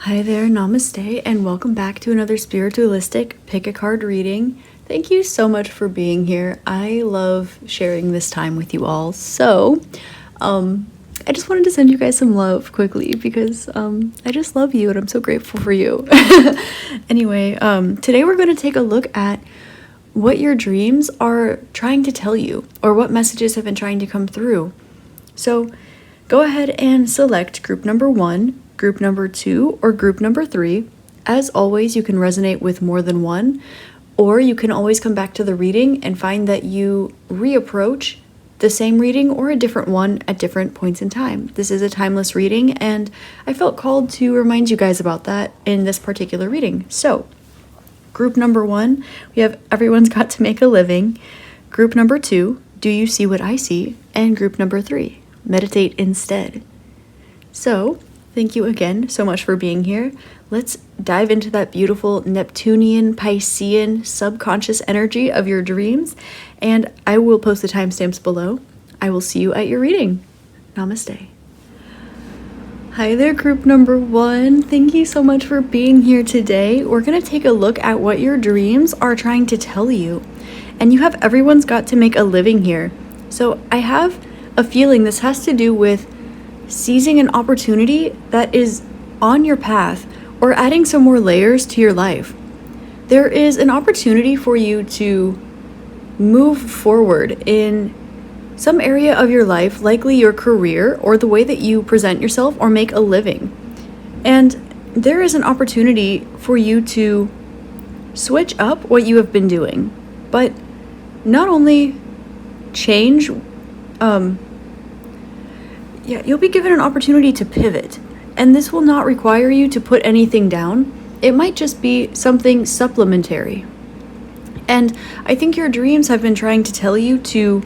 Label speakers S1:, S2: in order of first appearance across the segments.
S1: Hi there, namaste, and welcome back to another spiritualistic pick a card reading. Thank you so much for being here. I love sharing this time with you all. So, I just wanted to send you guys some love quickly because I just love you and I'm so grateful for you. Anyway, today we're going to take a look at what your dreams are trying to tell you or what messages have been trying to come through. So, go ahead and select group number 1, group number 2, or group number 3. As always, you can resonate with more than one, or you can always come back to the reading and find that you reapproach the same reading or a different one at different points in time. This is a timeless reading, and I felt called to remind you guys about that in this particular reading. So, group number 1, we have everyone's got to make a living. Group number 2, do you see what I see? And group number 3, meditate instead. So, thank you again so much for being here. Let's dive into that beautiful Neptunian, Piscean, subconscious energy of your dreams, and I will post the timestamps below. I will see you at your reading. Namaste. Hi there, group number 1. Thank you so much for being here today. We're going to take a look at what your dreams are trying to tell you, and you have everyone's got to make a living here. So I have a feeling this has to do with seizing an opportunity that is on your path or adding some more layers to your life. There is an opportunity for you to move forward in some area of your life, likely your career or the way that you present yourself or make a living. And there is an opportunity for you to switch up what you have been doing, but not only change, you'll be given an opportunity to pivot, and this will not require you to put anything down. It might just be something supplementary. And I think your dreams have been trying to tell you to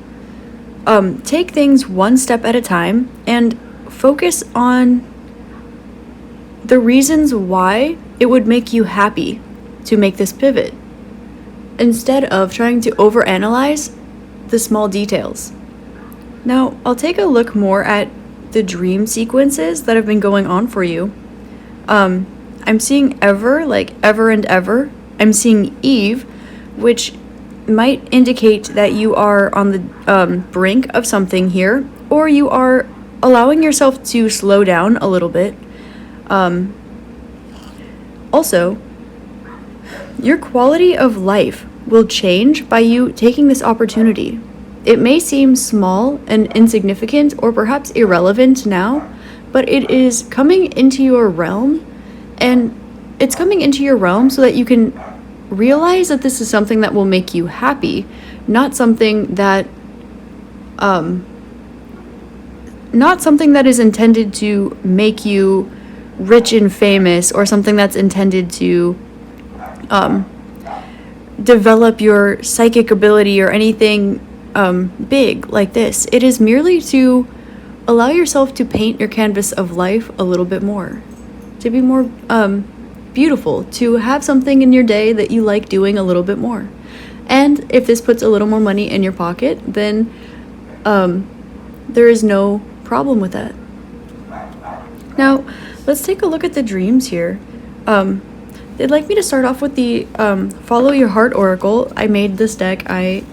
S1: take things one step at a time and focus on the reasons why it would make you happy to make this pivot, instead of trying to overanalyze the small details. Now, I'll take a look more at the dream sequences that have been going on for you. I'm seeing ever, like ever and ever. I'm seeing Eve, which might indicate that you are on the brink of something here, or you are allowing yourself to slow down a little bit. Also, your quality of life will change by you taking this opportunity. It may seem small and insignificant or perhaps irrelevant now, but it is coming into your realm, and it's coming into your realm so that you can realize that this is something that will make you happy, not something that is intended to make you rich and famous, or something that's intended to develop your psychic ability or anything big like this. It is merely to allow yourself to paint your canvas of life a little bit more, to be more beautiful, to have something in your day that you like doing a little bit more. And if this puts a little more money in your pocket, then there is no problem with that. Now, let's take a look at the dreams here. They'd like me to start off with the Follow Your Heart Oracle. I made this deck. I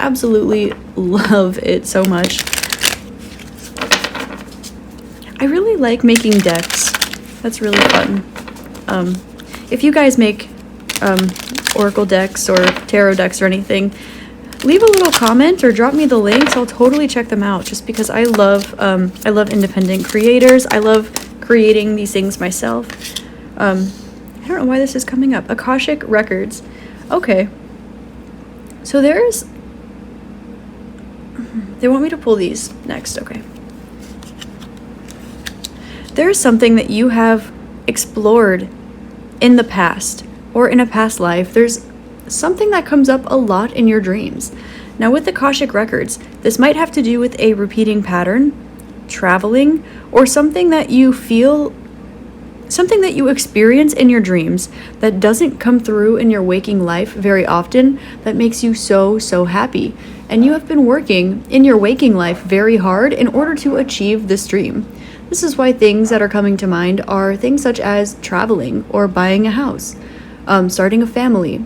S1: absolutely love it so much. I really like making decks. That's really fun. If you guys make oracle decks or tarot decks or anything, leave a little comment or drop me the links. I'll totally check them out, just because I love independent creators. I love creating these things myself. I don't know why this is coming up. Akashic Records. Okay. So they want me to pull these next. Okay. There's something that you have explored in the past or in a past life. There's something that comes up a lot in your dreams. Now, with the Akashic Records, this might have to do with a repeating pattern, traveling, or something that you feel, something that you experience in your dreams that doesn't come through in your waking life very often, that makes you so happy. And you have been working in your waking life very hard in order to achieve this dream. This is why things that are coming to mind are things such as traveling or buying a house, starting a family,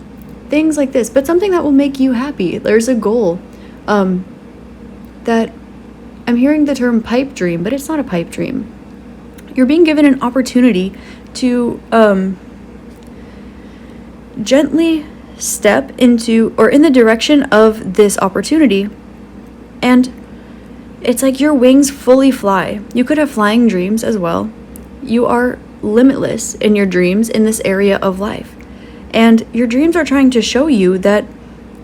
S1: things like this, but something that will make you happy. There's a goal that I'm hearing the term pipe dream, but it's not a pipe dream. You're being given an opportunity to gently step into or in the direction of this opportunity, and it's like your wings fully fly. You could have flying dreams as well. You are limitless in your dreams in this area of life, and your dreams are trying to show you that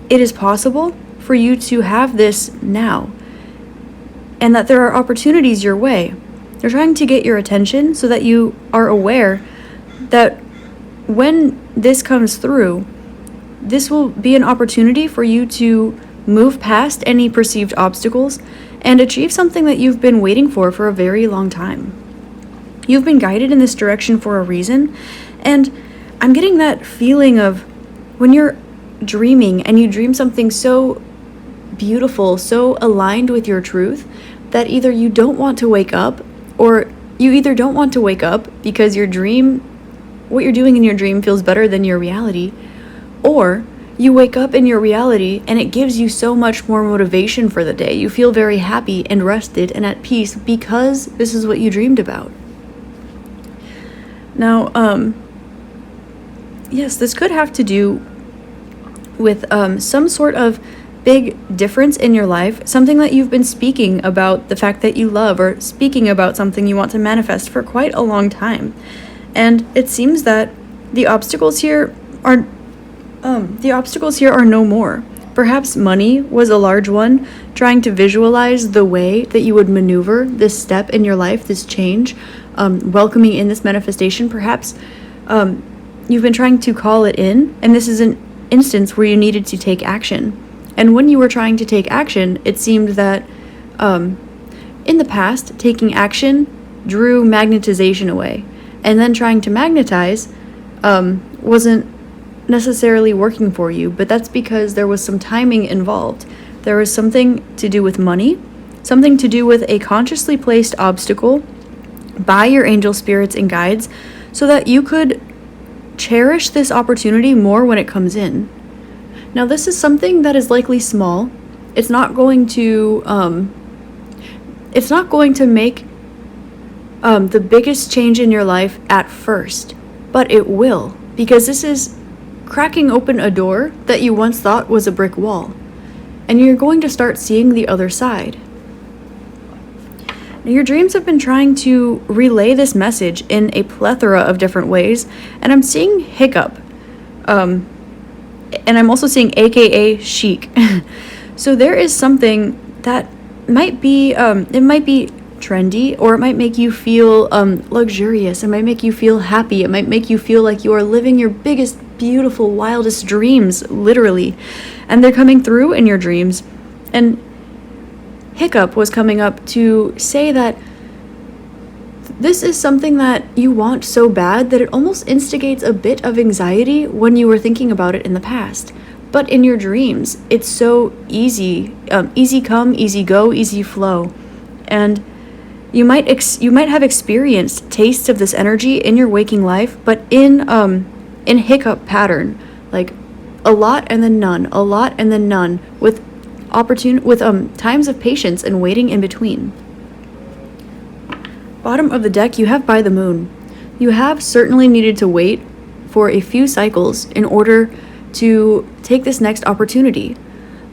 S1: it is possible for you to have this now, and that there are opportunities your way. They're trying to get your attention so that you are aware that when this comes through, this will be an opportunity for you to move past any perceived obstacles and achieve something that you've been waiting for a very long time. You've been guided in this direction for a reason, and I'm getting that feeling of when you're dreaming and you dream something so beautiful, so aligned with your truth, that either you don't want to wake up, or you either don't want to wake up because what you're doing in your dream feels better than your reality, or you wake up in your reality and it gives you so much more motivation for the day. You feel very happy and rested and at peace because this is what you dreamed about. Now, yes, this could have to do with some sort of big difference in your life, something that you've been speaking about the fact that you love, or speaking about something you want to manifest for quite a long time. And it seems that the obstacles here are no more. Perhaps money was a large one, trying to visualize the way that you would maneuver this step in your life, this change, welcoming in this manifestation. Perhaps you've been trying to call it in, and this is an instance where you needed to take action. And when you were trying to take action, it seemed that in the past, taking action drew magnetization away. And then trying to magnetize wasn't necessarily working for you, but that's because there was some timing involved. There was something to do with money, something to do with a consciously placed obstacle by your angel spirits and guides so that you could cherish this opportunity more when it comes in. Now, this is something that is likely small. It's not going to make the biggest change in your life at first, but it will, because this is cracking open a door that you once thought was a brick wall, and you're going to start seeing the other side. Now, your dreams have been trying to relay this message in a plethora of different ways, and I'm seeing hiccup, and I'm also seeing AKA chic. So there is something that might be, it might be trendy, or it might make you feel luxurious. It might make you feel happy. It might make you feel like you are living your biggest, beautiful, wildest dreams, literally. And they're coming through in your dreams. And hiccup was coming up to say that this is something that you want so bad that it almost instigates a bit of anxiety when you were thinking about it in the past. But in your dreams, it's so easy, easy come, easy go, easy flow. And you might have experienced tastes of this energy in your waking life, but in hiccup pattern, like a lot and then none, a lot and then none, with times of patience and waiting in between. Bottom of the deck, you have by the moon. You have certainly needed to wait for a few cycles in order to take this next opportunity.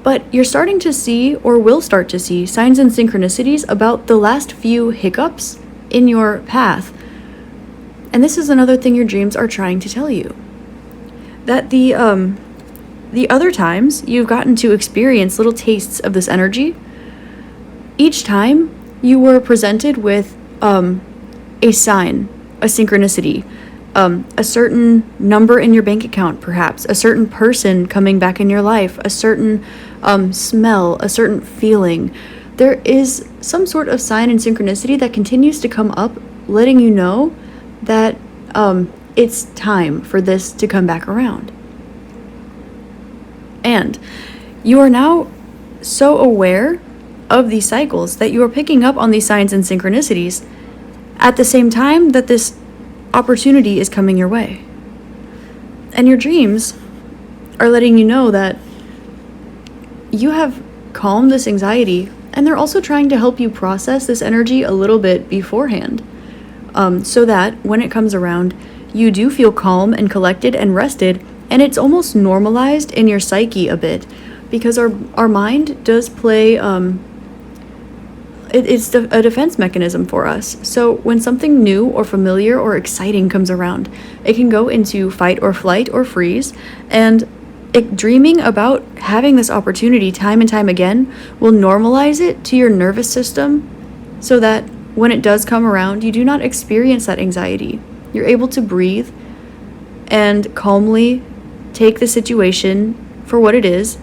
S1: But you're starting to see, or will start to see, signs and synchronicities about the last few hiccups in your path. And this is another thing your dreams are trying to tell you. That the other times you've gotten to experience little tastes of this energy, each time you were presented with a sign, a synchronicity, a certain number in your bank account, perhaps, a certain person coming back in your life, a certain smell, a certain feeling. There is some sort of sign and synchronicity that continues to come up, letting you know that it's time for this to come back around. And you are now so aware of these cycles that you are picking up on these signs and synchronicities, at the same time that this opportunity is coming your way. And your dreams are letting you know that you have calmed this anxiety, and they're also trying to help you process this energy a little bit beforehand, so that when it comes around, you do feel calm and collected and rested, and it's almost normalized in your psyche a bit, because our mind does play, it's a defense mechanism for us. So when something new or familiar or exciting comes around, it can go into fight or flight or freeze, and dreaming about having this opportunity time and time again will normalize it to your nervous system, so that when it does come around, you do not experience that anxiety. You're able to breathe and calmly take the situation for what it is,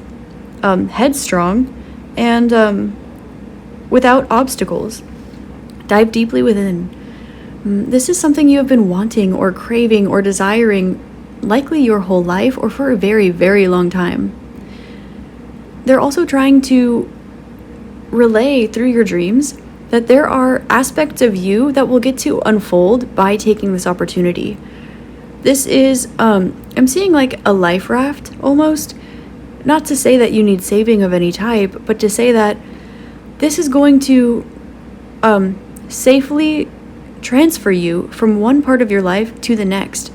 S1: headstrong, and without obstacles. Dive deeply within. This is something you have been wanting or craving or desiring, likely your whole life or for a very, very long time. They're also trying to relay through your dreams that there are aspects of you that will get to unfold by taking this opportunity. This is, I'm seeing like a life raft almost. Not to say that you need saving of any type, but to say that this is going to safely transfer you from one part of your life to the next.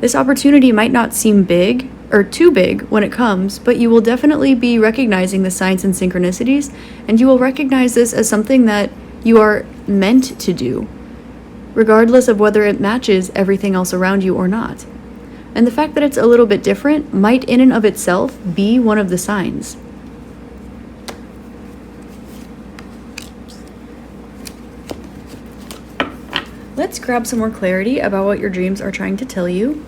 S1: This opportunity might not seem big or too big when it comes, but you will definitely be recognizing the signs and synchronicities, and you will recognize this as something that you are meant to do, regardless of whether it matches everything else around you or not. And the fact that it's a little bit different might in and of itself be one of the signs. Let's grab some more clarity about what your dreams are trying to tell you.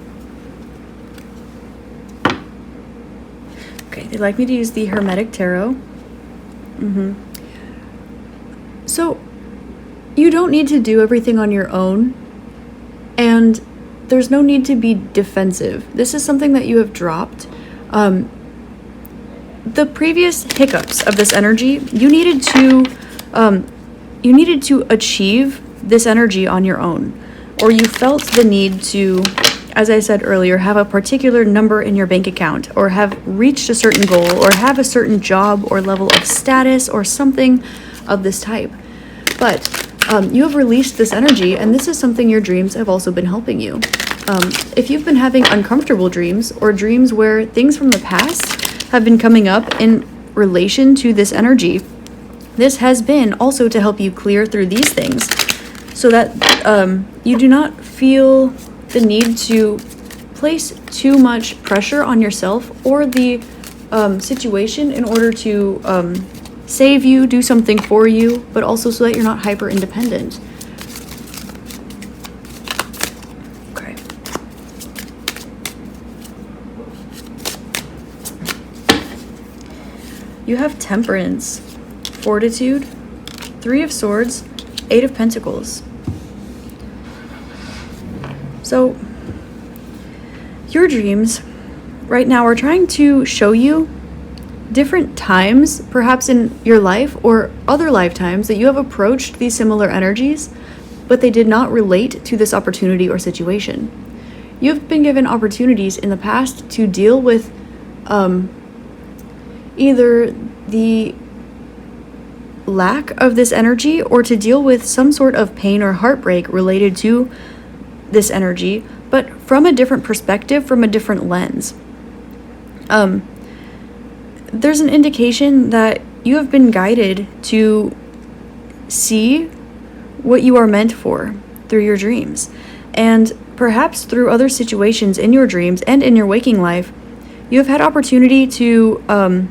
S1: Okay, they'd like me to use the Hermetic Tarot. So, you don't need to do everything on your own, and there's no need to be defensive. This is something that you have dropped. The previous hiccups of this energy, you needed to achieve this energy on your own, or you felt the need to, as I said earlier, have a particular number in your bank account, or have reached a certain goal, or have a certain job or level of status, or something of this type. But you have released this energy, and this is something your dreams have also been helping you. If you've been having uncomfortable dreams, or dreams where things from the past have been coming up in relation to this energy, this has been also to help you clear through these things, so that you do not feel the need to place too much pressure on yourself or the situation in order to save you, do something for you, but also so that you're not hyper independent. Okay. You have Temperance, Fortitude, Three of Swords, Eight of Pentacles. So, your dreams right now are trying to show you different times, perhaps in your life or other lifetimes, that you have approached these similar energies, but they did not relate to this opportunity or situation. You've been given opportunities in the past to deal with either the lack of this energy, or to deal with some sort of pain or heartbreak related to this energy, but from a different perspective, from a different lens. There's an indication that you have been guided to see what you are meant for through your dreams. And perhaps through other situations in your dreams and in your waking life, you have had opportunity to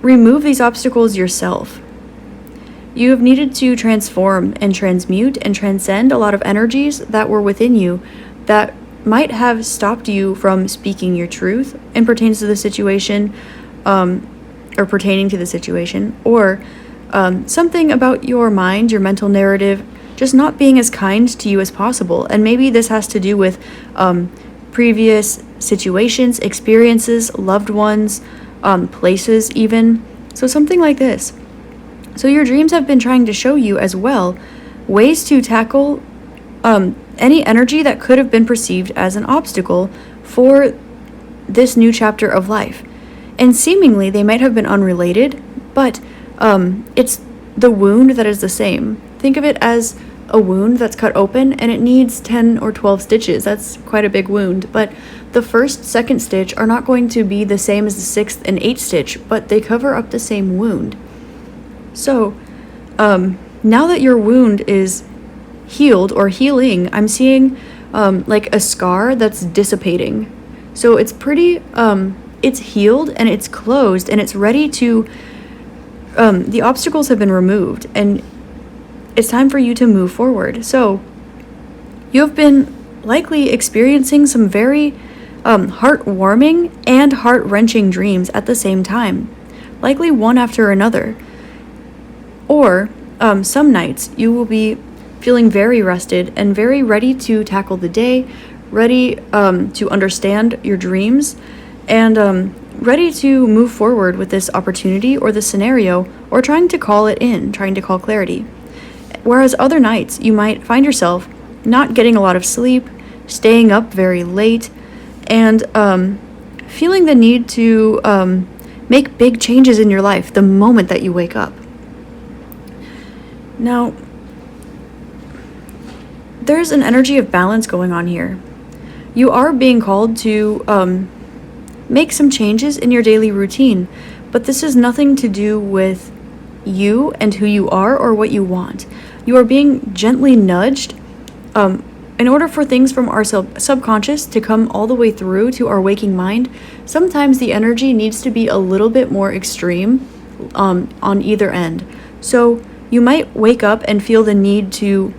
S1: remove these obstacles yourself. You have needed to transform and transmute and transcend a lot of energies that were within you that might have stopped you from speaking your truth and pertains to the situation, or pertaining to the situation, or something about your mind, your mental narrative, just not being as kind to you as possible. And maybe this has to do with previous situations, experiences, loved ones, places even. So something like this. So your dreams have been trying to show you as well ways to tackle any energy that could have been perceived as an obstacle for this new chapter of life. And seemingly they might have been unrelated, but it's the wound that is the same. Think of it as a wound that's cut open and it needs 10 or 12 stitches. That's quite a big wound, but the first, second stitch are not going to be the same as the sixth and eighth stitch, but they cover up the same wound. So now that your wound is healed or healing, I'm seeing like a scar that's dissipating. So it's pretty, it's healed and it's closed and it's ready to, the obstacles have been removed and it's time for you to move forward. So you have been likely experiencing some very heartwarming and heart-wrenching dreams at the same time, likely one after another. Or some nights you will be feeling very rested and very ready to tackle the day, ready to understand your dreams, and ready to move forward with this opportunity or the scenario, or trying to call it in, trying to call clarity. Whereas other nights you might find yourself not getting a lot of sleep, staying up very late, and feeling the need to make big changes in your life the moment that you wake up. Now, there's an energy of balance going on here. You are being called to make some changes in your daily routine, but this has nothing to do with you and who you are or what you want. You are being gently nudged in order for things from our subconscious to come all the way through to our waking mind. Sometimes the energy needs to be a little bit more extreme on either end. So you might wake up and feel the need to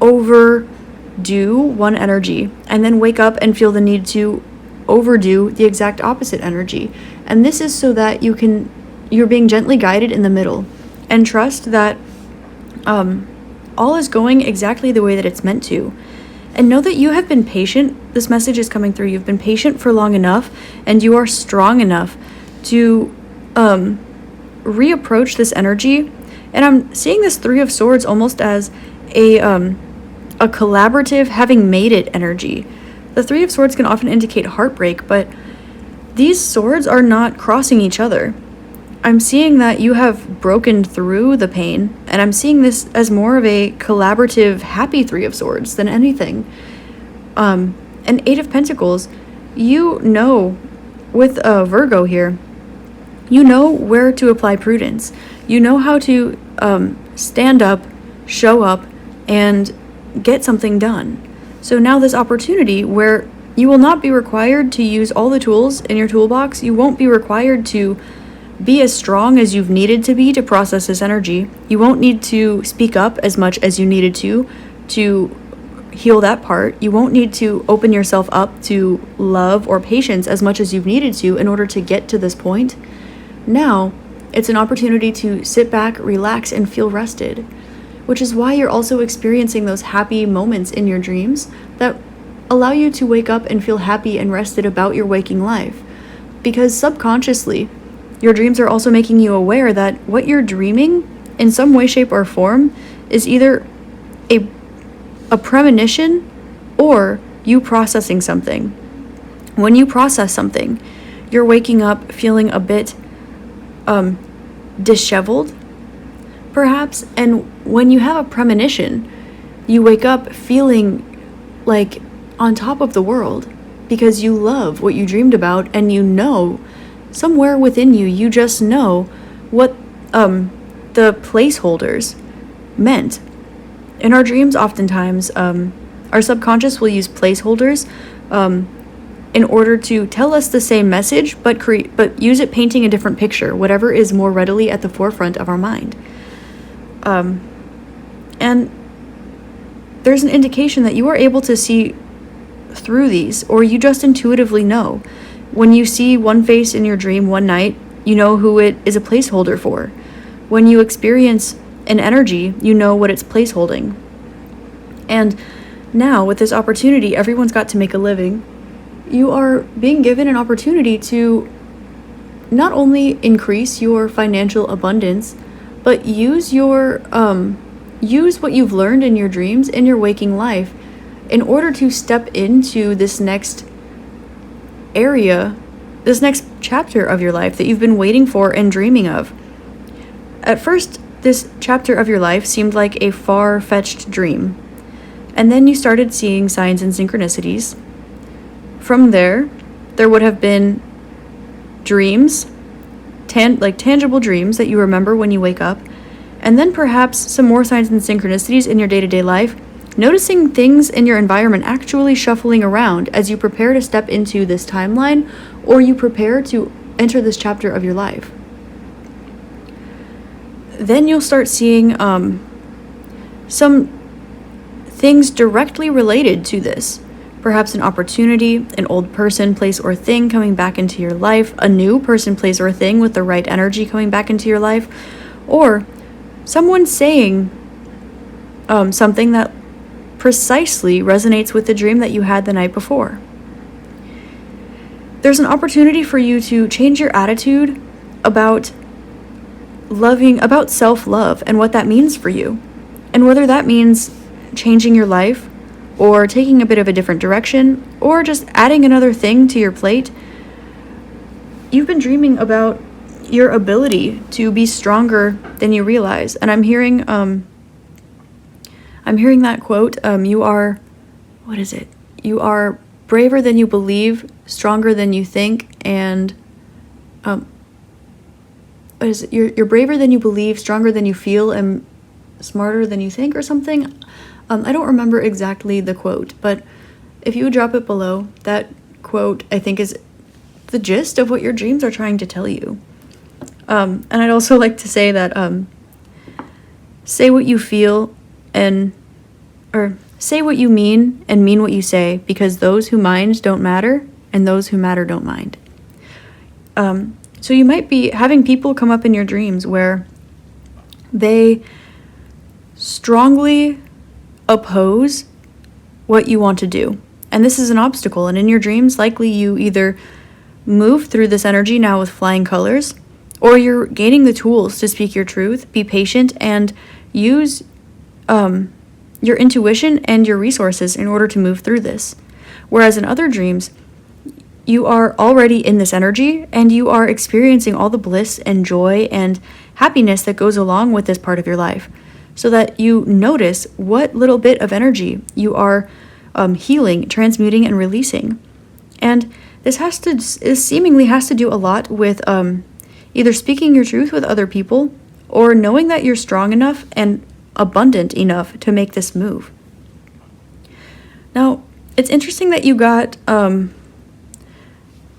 S1: overdo one energy, and then wake up and feel the need to overdo the exact opposite energy. And this is so that you're being gently guided in the middle, and trust that all is going exactly the way that it's meant to. And know that you have been patient. This message is coming through. You've been patient for long enough, and you are strong enough to reapproach this energy. And I'm seeing this Three of Swords almost as a collaborative, having made it energy. The Three of Swords can often indicate heartbreak, but these swords are not crossing each other. I'm seeing that you have broken through the pain, and I'm seeing this as more of a collaborative, happy Three of Swords than anything. And Eight of Pentacles, you know, with Virgo here, you know where to apply prudence. You know how to stand up, show up, and get something done. So now this opportunity where you will not be required to use all the tools in your toolbox, you won't be required to be as strong as you've needed to be to process this energy. You won't need to speak up as much as you needed to heal that part. You won't need to open yourself up to love or patience as much as you've needed to in order to get to this point. Now, it's an opportunity to sit back, relax, and feel rested, which is why you're also experiencing those happy moments in your dreams that allow you to wake up and feel happy and rested about your waking life. Because subconsciously, your dreams are also making you aware that what you're dreaming in some way, shape, or form is either a premonition or you processing something. When you process something, you're waking up feeling a bit disheveled, perhaps, and when you have a premonition, you wake up feeling like on top of the world because you love what you dreamed about, and you know somewhere within you, you just know what the placeholders meant. In our dreams, oftentimes, our subconscious will use placeholders in order to tell us the same message, but use it painting a different picture, whatever is more readily at the forefront of our mind. And there's an indication that you are able to see through these, or you just intuitively know. When you see one face in your dream one night, you know who it is a placeholder for. When you experience an energy, you know what it's placeholding. And now, with this opportunity, everyone's got to make a living. You are being given an opportunity to not only increase your financial abundance, but use your use what you've learned in your dreams in your waking life in order to step into this next area, this next chapter of your life that you've been waiting for and dreaming of. At first, this chapter of your life seemed like a far-fetched dream, and then you started seeing signs and synchronicities. From there would have been dreams, tangible dreams that you remember when you wake up, and then perhaps some more signs and synchronicities in your day-to-day life, noticing things in your environment actually shuffling around as you prepare to step into this timeline or you prepare to enter this chapter of your life. Then you'll start seeing some things directly related to this. Perhaps an opportunity, an old person, place, or thing coming back into your life, a new person, place, or thing with the right energy coming back into your life, or someone saying something that precisely resonates with the dream that you had the night before. There's an opportunity for you to change your attitude about self-love and what that means for you, and whether that means changing your life or taking a bit of a different direction or just adding another thing to your plate. You've been dreaming about your ability to be stronger than you realize, and I'm hearing that quote, you are braver than you believe, stronger than you think, and you're braver than you believe, stronger than you feel, and smarter than you think, or something. I don't remember exactly the quote, but if you would drop it below, that quote I think is the gist of what your dreams are trying to tell you. And I'd also like to say that say what you feel or say what you mean and mean what you say, because those who mind don't matter and those who matter don't mind. So you might be having people come up in your dreams where they strongly oppose what you want to do. And this is an obstacle. And in your dreams, likely you either move through this energy now with flying colors, or you're gaining the tools to speak your truth, be patient, and use your intuition and your resources in order to move through this. Whereas in other dreams, you are already in this energy and you are experiencing all the bliss and joy and happiness that goes along with this part of your life, so that you notice what little bit of energy you are healing, transmuting, and releasing. And this seemingly has to do a lot with either speaking your truth with other people or knowing that you're strong enough and abundant enough to make this move. Now, it's interesting that you got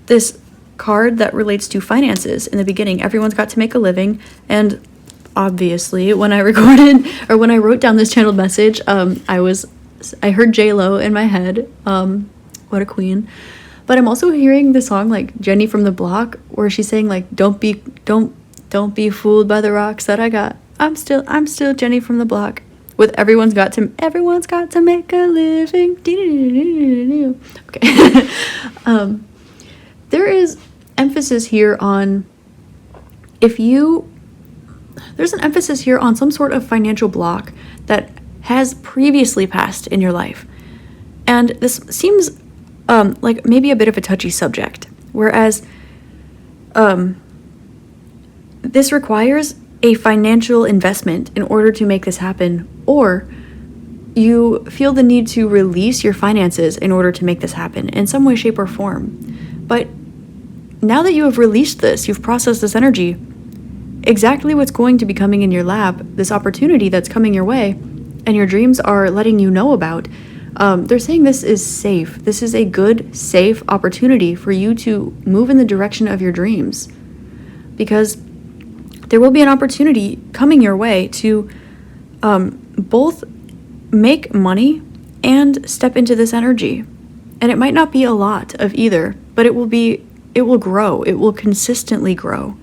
S1: this card that relates to finances in the beginning. Everyone's got to make a living, and obviously when I wrote down this channeled message, I heard J-Lo in my head. What a queen. But I'm also hearing the song like Jenny from the Block, where she's saying like, don't be fooled by the rocks that I got. I'm still Jenny from the Block. With everyone's got to make a living. Okay. There is emphasis here on there's an emphasis here on some sort of financial block that has previously passed in your life. And this seems like maybe a bit of a touchy subject, whereas this requires a financial investment in order to make this happen, or you feel the need to release your finances in order to make this happen in some way, shape, or form. But now that you have released this, you've processed this energy, exactly what's going to be coming in your lap, this opportunity that's coming your way, and your dreams are letting you know about, they're saying this is safe. This is a good, safe opportunity for you to move in the direction of your dreams, because there will be an opportunity coming your way to both make money and step into this energy. And it might not be a lot of either, but it will grow. It will consistently grow.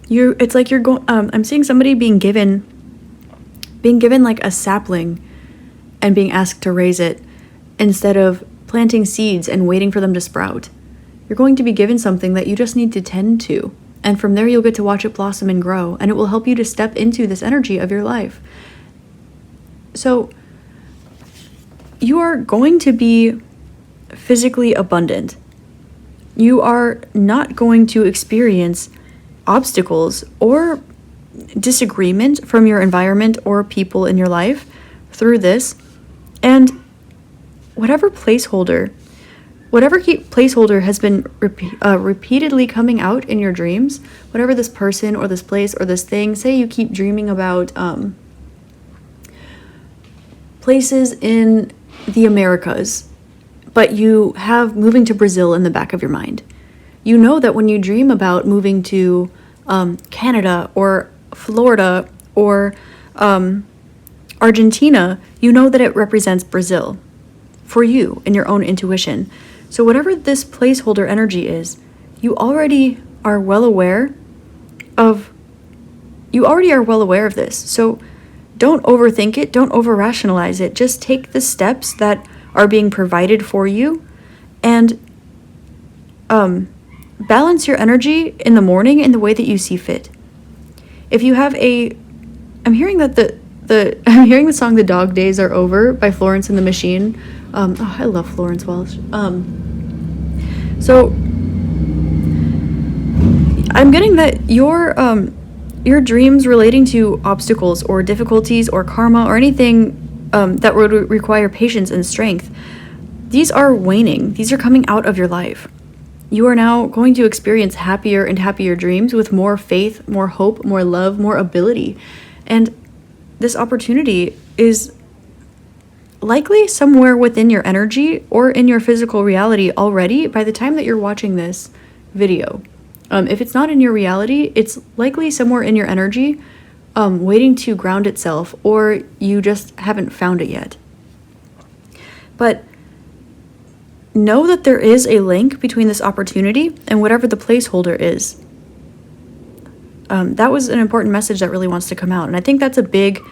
S1: I'm seeing somebody being given like a sapling and being asked to raise it instead of planting seeds and waiting for them to sprout. You're going to be given something that you just need to tend to. And from there, you'll get to watch it blossom and grow, and it will help you to step into this energy of your life. So you are going to be physically abundant. You are not going to experience obstacles or disagreement from your environment or people in your life through this. And whatever placeholder has been repeatedly coming out in your dreams, whatever this person or this place or this thing, say you keep dreaming about places in the Americas, but you have moving to Brazil in the back of your mind. You know that when you dream about moving to Canada or Florida or Argentina, you know that it represents Brazil for you in your own intuition. So whatever this placeholder energy is, you already are well aware of this. So don't overthink it, don't over-rationalize it. Just take the steps that are being provided for you and balance your energy in the morning in the way that you see fit. If you have I'm hearing that I'm hearing the song "The Dog Days Are Over" by Florence and the Machine. I love Florence Welch. So I'm getting that your dreams relating to obstacles or difficulties or karma or anything that would require patience and strength, these are waning. These are coming out of your life. You are now going to experience happier and happier dreams with more faith, more hope, more love, more ability. And this opportunity is likely somewhere within your energy or in your physical reality already by the time that you're watching this video. If it's not in your reality, it's likely somewhere in your energy, waiting to ground itself, or you just haven't found it yet. But know that there is a link between this opportunity and whatever the placeholder is. That was an important message that really wants to come out. And I think that's a big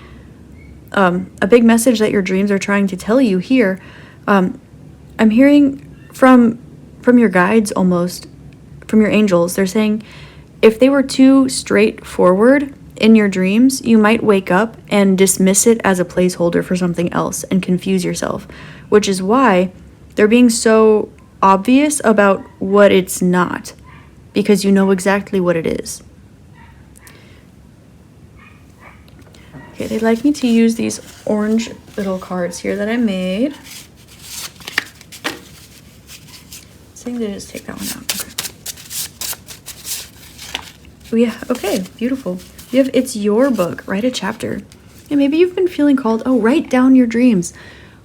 S1: message that your dreams are trying to tell you here. I'm hearing from your guides, almost from your angels. They're saying if they were too straightforward in your dreams, you might wake up and dismiss it as a placeholder for something else and confuse yourself, which is why they're being so obvious about what it's not, because you know exactly what it is. Okay, they'd like me to use these orange little cards here that I made. Saying to just take that one out. Okay. Oh yeah, okay, beautiful. You have It's Your Book, write a chapter. And maybe you've been feeling called, write down your dreams.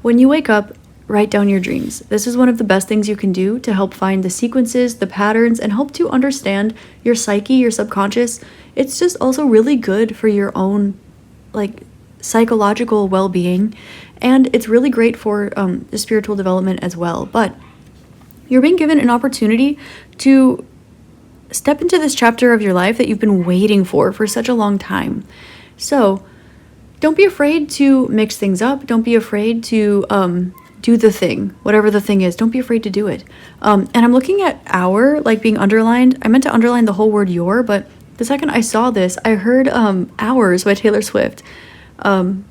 S1: When you wake up, write down your dreams. This is one of the best things you can do to help find the sequences, the patterns, and help to understand your psyche, your subconscious. It's just also really good for your own psychological well-being, and it's really great for the spiritual development as well. But you're being given an opportunity to step into this chapter of your life that you've been waiting for such a long time. So don't be afraid to mix things up. Don't be afraid to do the thing, whatever the thing is. Don't be afraid to do it. And I'm looking at our being underlined. I meant to underline the whole word your, but the second I saw this, I heard Hours by Taylor Swift. The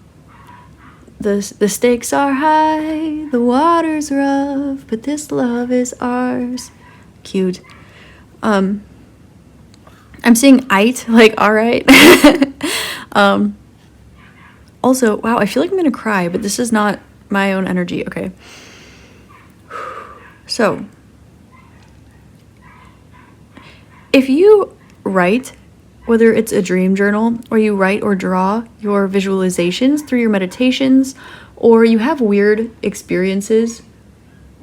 S1: stakes are high, the water's rough, but this love is ours. Cute. I'm seeing "ite," all right. Also, wow, I feel like I'm gonna cry, but this is not my own energy. Okay. So, if you write, whether it's a dream journal, or you write or draw your visualizations through your meditations, or you have weird experiences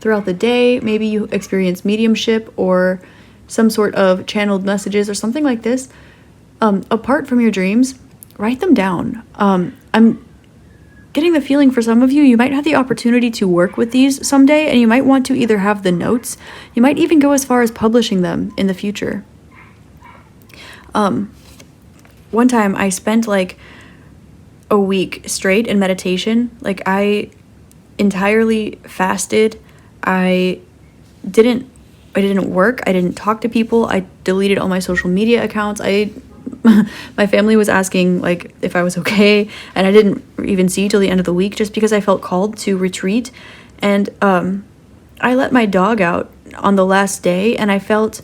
S1: throughout the day, maybe you experience mediumship or some sort of channeled messages or something like this, apart from your dreams, write them down. I'm getting the feeling for some of you, you might have the opportunity to work with these someday, and you might want to either have the notes, you might even go as far as publishing them in the future. One time I spent a week straight in meditation. I entirely fasted. I didn't didn't work. I didn't talk to people. I deleted all my social media accounts. My family was asking like if I was okay, and I didn't even see till the end of the week just because I felt called to retreat. And I let my dog out on the last day, and I felt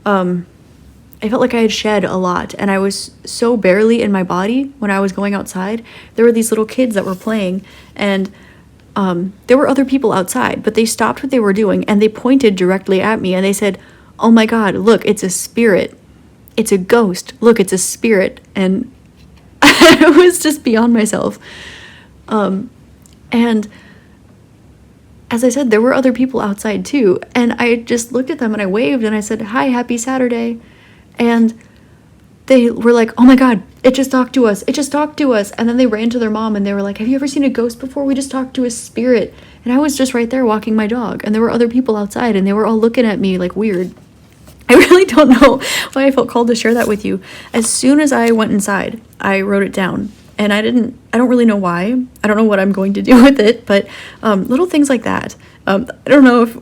S1: like I had shed a lot, and I was so barely in my body when I was going outside. There were these little kids that were playing, and there were other people outside, but they stopped what they were doing, and they pointed directly at me, and they said, "Oh my God, look, it's a spirit. It's a ghost. Look, it's a spirit." And I was just beyond myself. And as I said, there were other people outside too, and I just looked at them and I waved and I said, "Hi, happy Saturday." And they were like, "Oh my God, it just talked to us. It just talked to us." And then they ran to their mom and they were like, "Have you ever seen a ghost before? We just talked to a spirit." And I was just right there walking my dog, and there were other people outside, and they were all looking at me like weird. I really don't know why I felt called to share that with you. As soon as I went inside, I wrote it down. And I don't really know why. I don't know what I'm going to do with it, but little things like that. I don't know if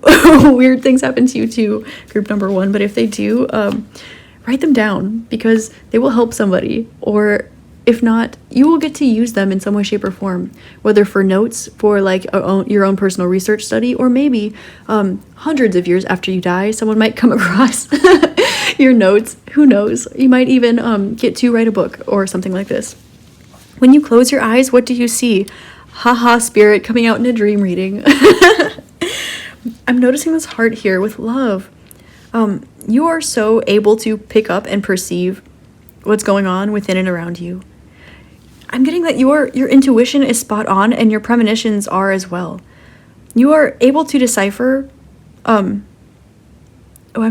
S1: weird things happen to you too, group number 1, but if they do, write them down because they will help somebody. Or if not, you will get to use them in some way, shape, or form, whether for notes for like your own personal research study, or maybe hundreds of years after you die, someone might come across your notes. Who knows? You might even get to write a book or something like this. When you close your eyes, what do you see? Haha, spirit coming out in a dream reading. I'm noticing this heart here with love. You are so able to pick up and perceive what's going on within and around you. I'm getting that your intuition is spot on, and your premonitions are as well. You are able to decipher. I'm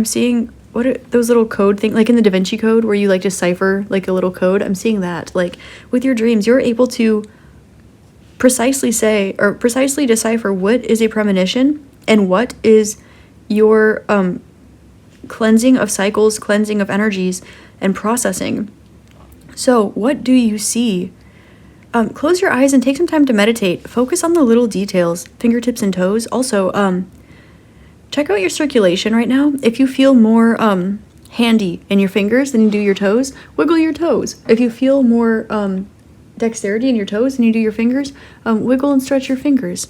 S1: seeing, what are those little code thing, like in the Da Vinci Code where you like decipher like a little code? I'm seeing that. Like with your dreams, you're able to precisely decipher what is a premonition and what is your cleansing of cycles, cleansing of energies, and processing. So what do you see? Close your eyes and take some time to meditate. Focus on the little details, fingertips and toes. Also, check out your circulation right now. If you feel more handy in your fingers than you do your toes, wiggle your toes. If you feel more dexterity in your toes than you do your fingers, wiggle and stretch your fingers.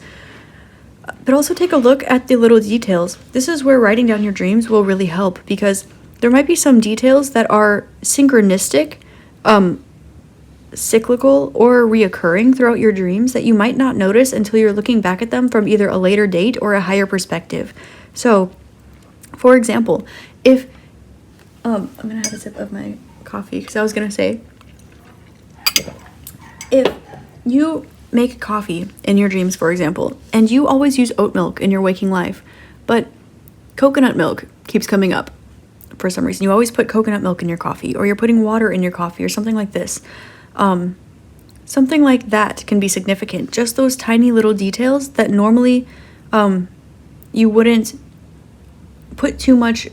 S1: But also take a look at the little details. This is where writing down your dreams will really help, because there might be some details that are synchronistic, cyclical, or reoccurring throughout your dreams that you might not notice until you're looking back at them from either a later date or a higher perspective. So, for example, if I'm gonna have a sip of my coffee because I was gonna say, if you make coffee in your dreams, for example, and you always use oat milk in your waking life, but coconut milk keeps coming up for some reason. You always put coconut milk in your coffee, or you're putting water in your coffee, or something like this. Something like that can be significant. Just those tiny little details that normally you wouldn't put too much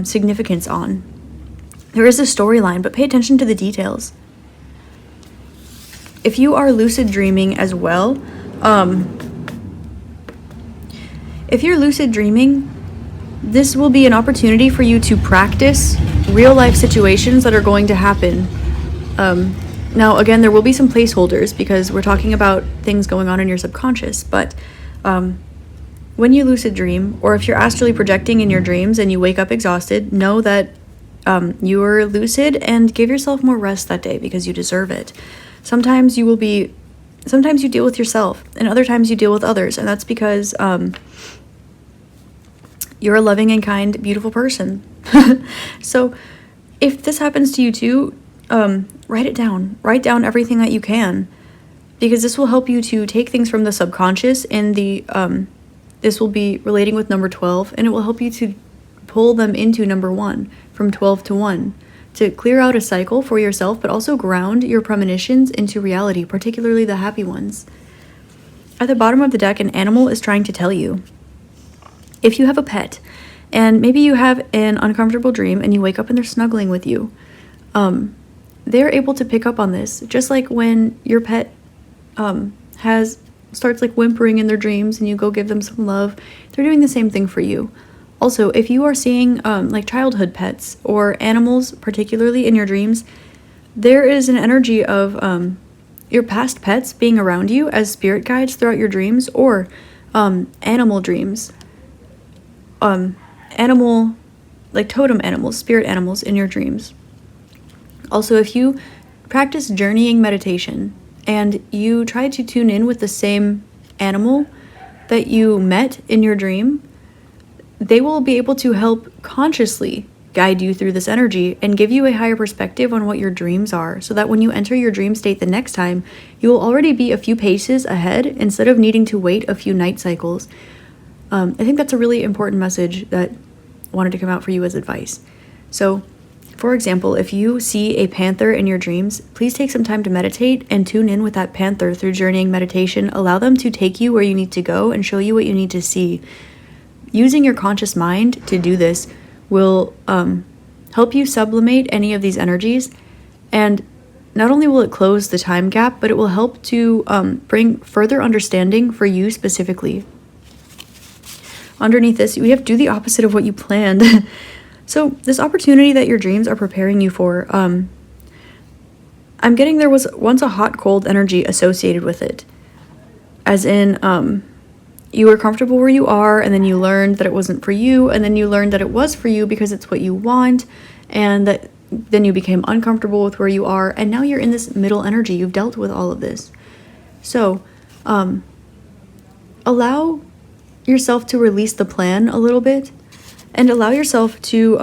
S1: significance on. There is a storyline, but pay attention to the details. If you are lucid dreaming as well, if you're lucid dreaming, this will be an opportunity for you to practice real life situations that are going to happen. Now, again, there will be some placeholders because we're talking about things going on in your subconscious, but when you lucid dream, or if you're astrally projecting in your dreams and you wake up exhausted, know that you are lucid, and give yourself more rest that day because you deserve it. Sometimes you deal with yourself, and other times you deal with others, and that's because you're a loving and kind, beautiful person. So if this happens to you too, write it down. Write down everything that you can, because this will help you to take things from the subconscious, and this will be relating with number 12, and it will help you to pull them into number 1, from 12 to 1, to clear out a cycle for yourself, but also ground your premonitions into reality, particularly the happy ones. At the bottom of the deck, an animal is trying to tell you. If you have a pet, and maybe you have an uncomfortable dream and you wake up and they're snuggling with you, they're able to pick up on this. Just like when your pet starts like whimpering in their dreams and you go give them some love, they're doing the same thing for you. Also, if you are seeing like childhood pets or animals, particularly in your dreams, there is an energy of your past pets being around you as spirit guides throughout your dreams, or animal dreams. Animal, like totem animals, spirit animals in your dreams. Also, if you practice journeying meditation and you try to tune in with the same animal that you met in your dream, they will be able to help consciously guide you through this energy and give you a higher perspective on what your dreams are, so that when you enter your dream state the next time, you will already be a few paces ahead instead of needing to wait a few night cycles. I think that's a really important message that wanted to come out for you as advice. So, for example, if you see a panther in your dreams, please take some time to meditate and tune in with that panther through journeying meditation. Allow them to take you where you need to go and show you what you need to see. Using your conscious mind to do this will help you sublimate any of these energies, and not only will it close the time gap, but it will help to bring further understanding for you specifically. Underneath this, we have do the opposite of what you planned. So this opportunity that your dreams are preparing you for, I'm getting there was once a hot-cold energy associated with it. As in, you were comfortable where you are, and then you learned that it wasn't for you, and then you learned that it was for you because it's what you want, and that then you became uncomfortable with where you are, and now you're in this middle energy. You've dealt with all of this. So, allow yourself to release the plan a little bit, and allow yourself to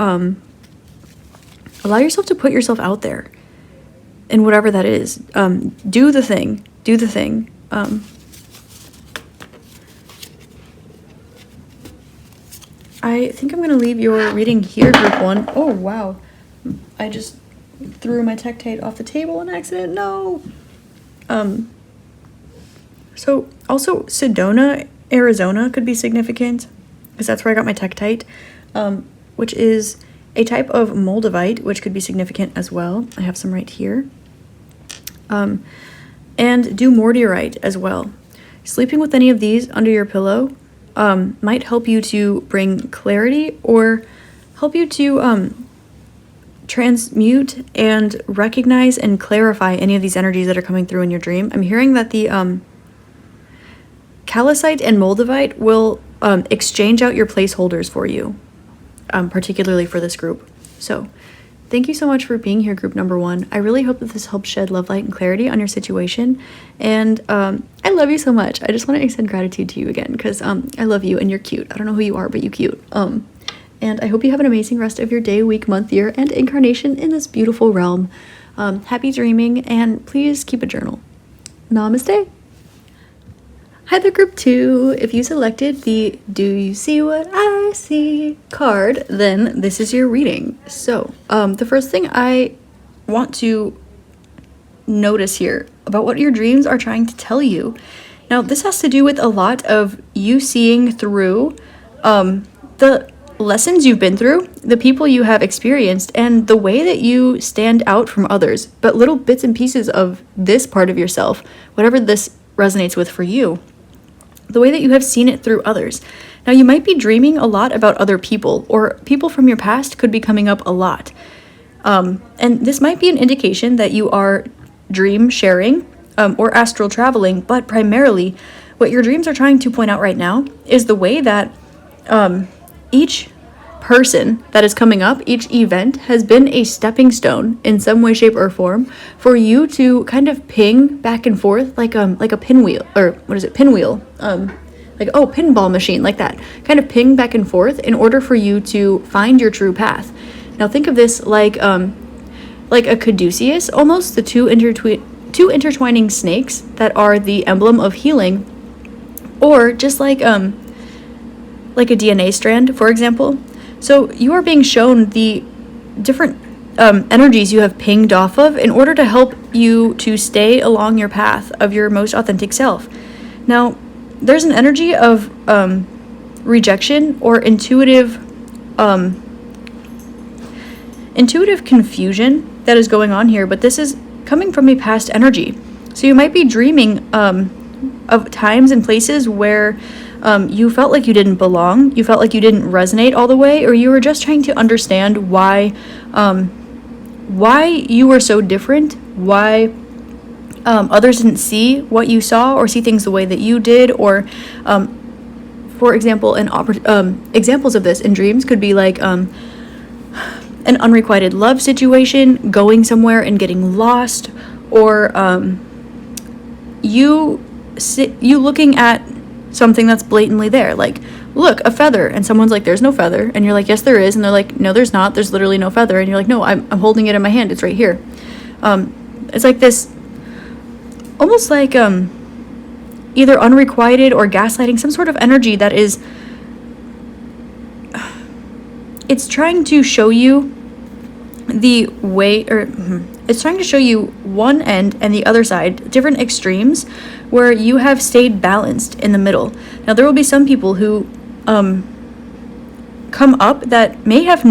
S1: put yourself out there in whatever that is. Do the thing. I think I'm going to leave your reading here, group 1. Oh, wow. I just threw my Tectite off the table on accident. No. So also Sedona, Arizona could be significant, because that's where I got my Tectite, which is a type of moldavite, which could be significant as well. I have some right here. And do mortierite as well. Sleeping with any of these under your pillow might help you to bring clarity, or help you to transmute and recognize and clarify any of these energies that are coming through in your dream. I'm hearing that the calcite and moldavite will exchange out your placeholders for you, particularly for this group. So thank you so much for being here, group number 1. I really hope that this helps shed love, light, and clarity on your situation. And I love you so much. I just want to extend gratitude to you again, because I love you and you're cute. I don't know who you are, but you cute. And I hope you have an amazing rest of your day, week, month, year, and incarnation in this beautiful realm. Happy dreaming, and please keep a journal. Namaste. Hi there, group 2. If you selected the Do You See What I See card, then this is your reading. So, the first thing I want to notice here about what your dreams are trying to tell you. Now, this has to do with a lot of you seeing through the lessons you've been through, the people you have experienced, and the way that you stand out from others, but little bits and pieces of this part of yourself, whatever this resonates with for you, the way that you have seen it through others. Now, you might be dreaming a lot about other people, or people from your past could be coming up a lot. And this might be an indication that you are dream sharing or astral traveling, but primarily what your dreams are trying to point out right now is the way that each person that is coming up, each event has been a stepping stone in some way, shape, or form for you to kind of ping back and forth like a pinwheel, or what is it, pinwheel, pinball machine, like that, kind of ping back and forth in order for you to find your true path. Now think of this like a caduceus, almost, the two intertwining snakes that are the emblem of healing, or just like a DNA strand, for example. So you are being shown the different energies you have pinged off of in order to help you to stay along your path of your most authentic self. Now, there's an energy of rejection or intuitive confusion that is going on here, but this is coming from a past energy. So you might be dreaming of times and places where you felt like you didn't belong, you felt like you didn't resonate all the way, or you were just trying to understand why you were so different, why others didn't see what you saw or see things the way that you did, or for example, examples of this in dreams could be like an unrequited love situation, going somewhere and getting lost, or you looking at something that's blatantly there, like, look, a feather, and someone's like, there's no feather, and you're like, yes there is, and they're like, no there's not, there's literally no feather, and you're like, no, I'm holding it in my hand, it's right here. It's like this, almost like either unrequited or gaslighting, some sort of energy that is, it's trying to show you the way, or it's trying to show you one end and the other side, different extremes, where you have stayed balanced in the middle. Now there will be some people who come up that may have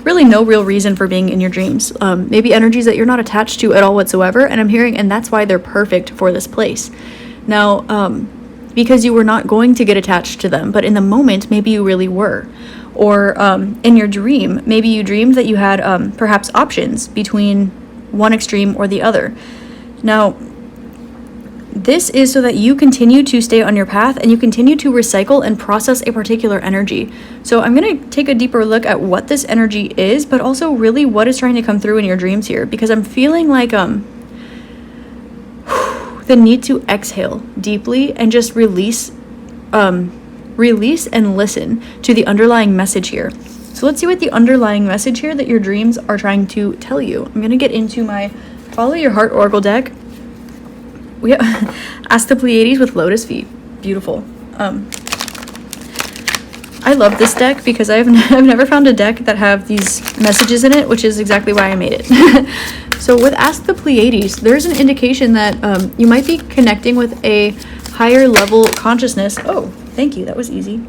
S1: really no real reason for being in your dreams, maybe energies that you're not attached to at all whatsoever, and that's why they're perfect for this place. Now because you were not going to get attached to them, but in the moment maybe you really were. Or in your dream, maybe you dreamed that you had perhaps options between one extreme or the other. Now, this is so that you continue to stay on your path and you continue to recycle and process a particular energy. So I'm going to take a deeper look at what this energy is, but also really what is trying to come through in your dreams here, because I'm feeling like the need to exhale deeply and just release and listen to the underlying message here. So let's see what the underlying message here that your dreams are trying to tell you. I'm going to get into my Follow Your Heart Oracle deck. We Ask the Pleiades with Lotus Feet. Beautiful. I love this deck because I've never found a deck that have these messages in it, which is exactly why I made it. So with Ask the Pleiades, there's an indication that you might be connecting with a higher level consciousness. Oh, thank you. That was easy.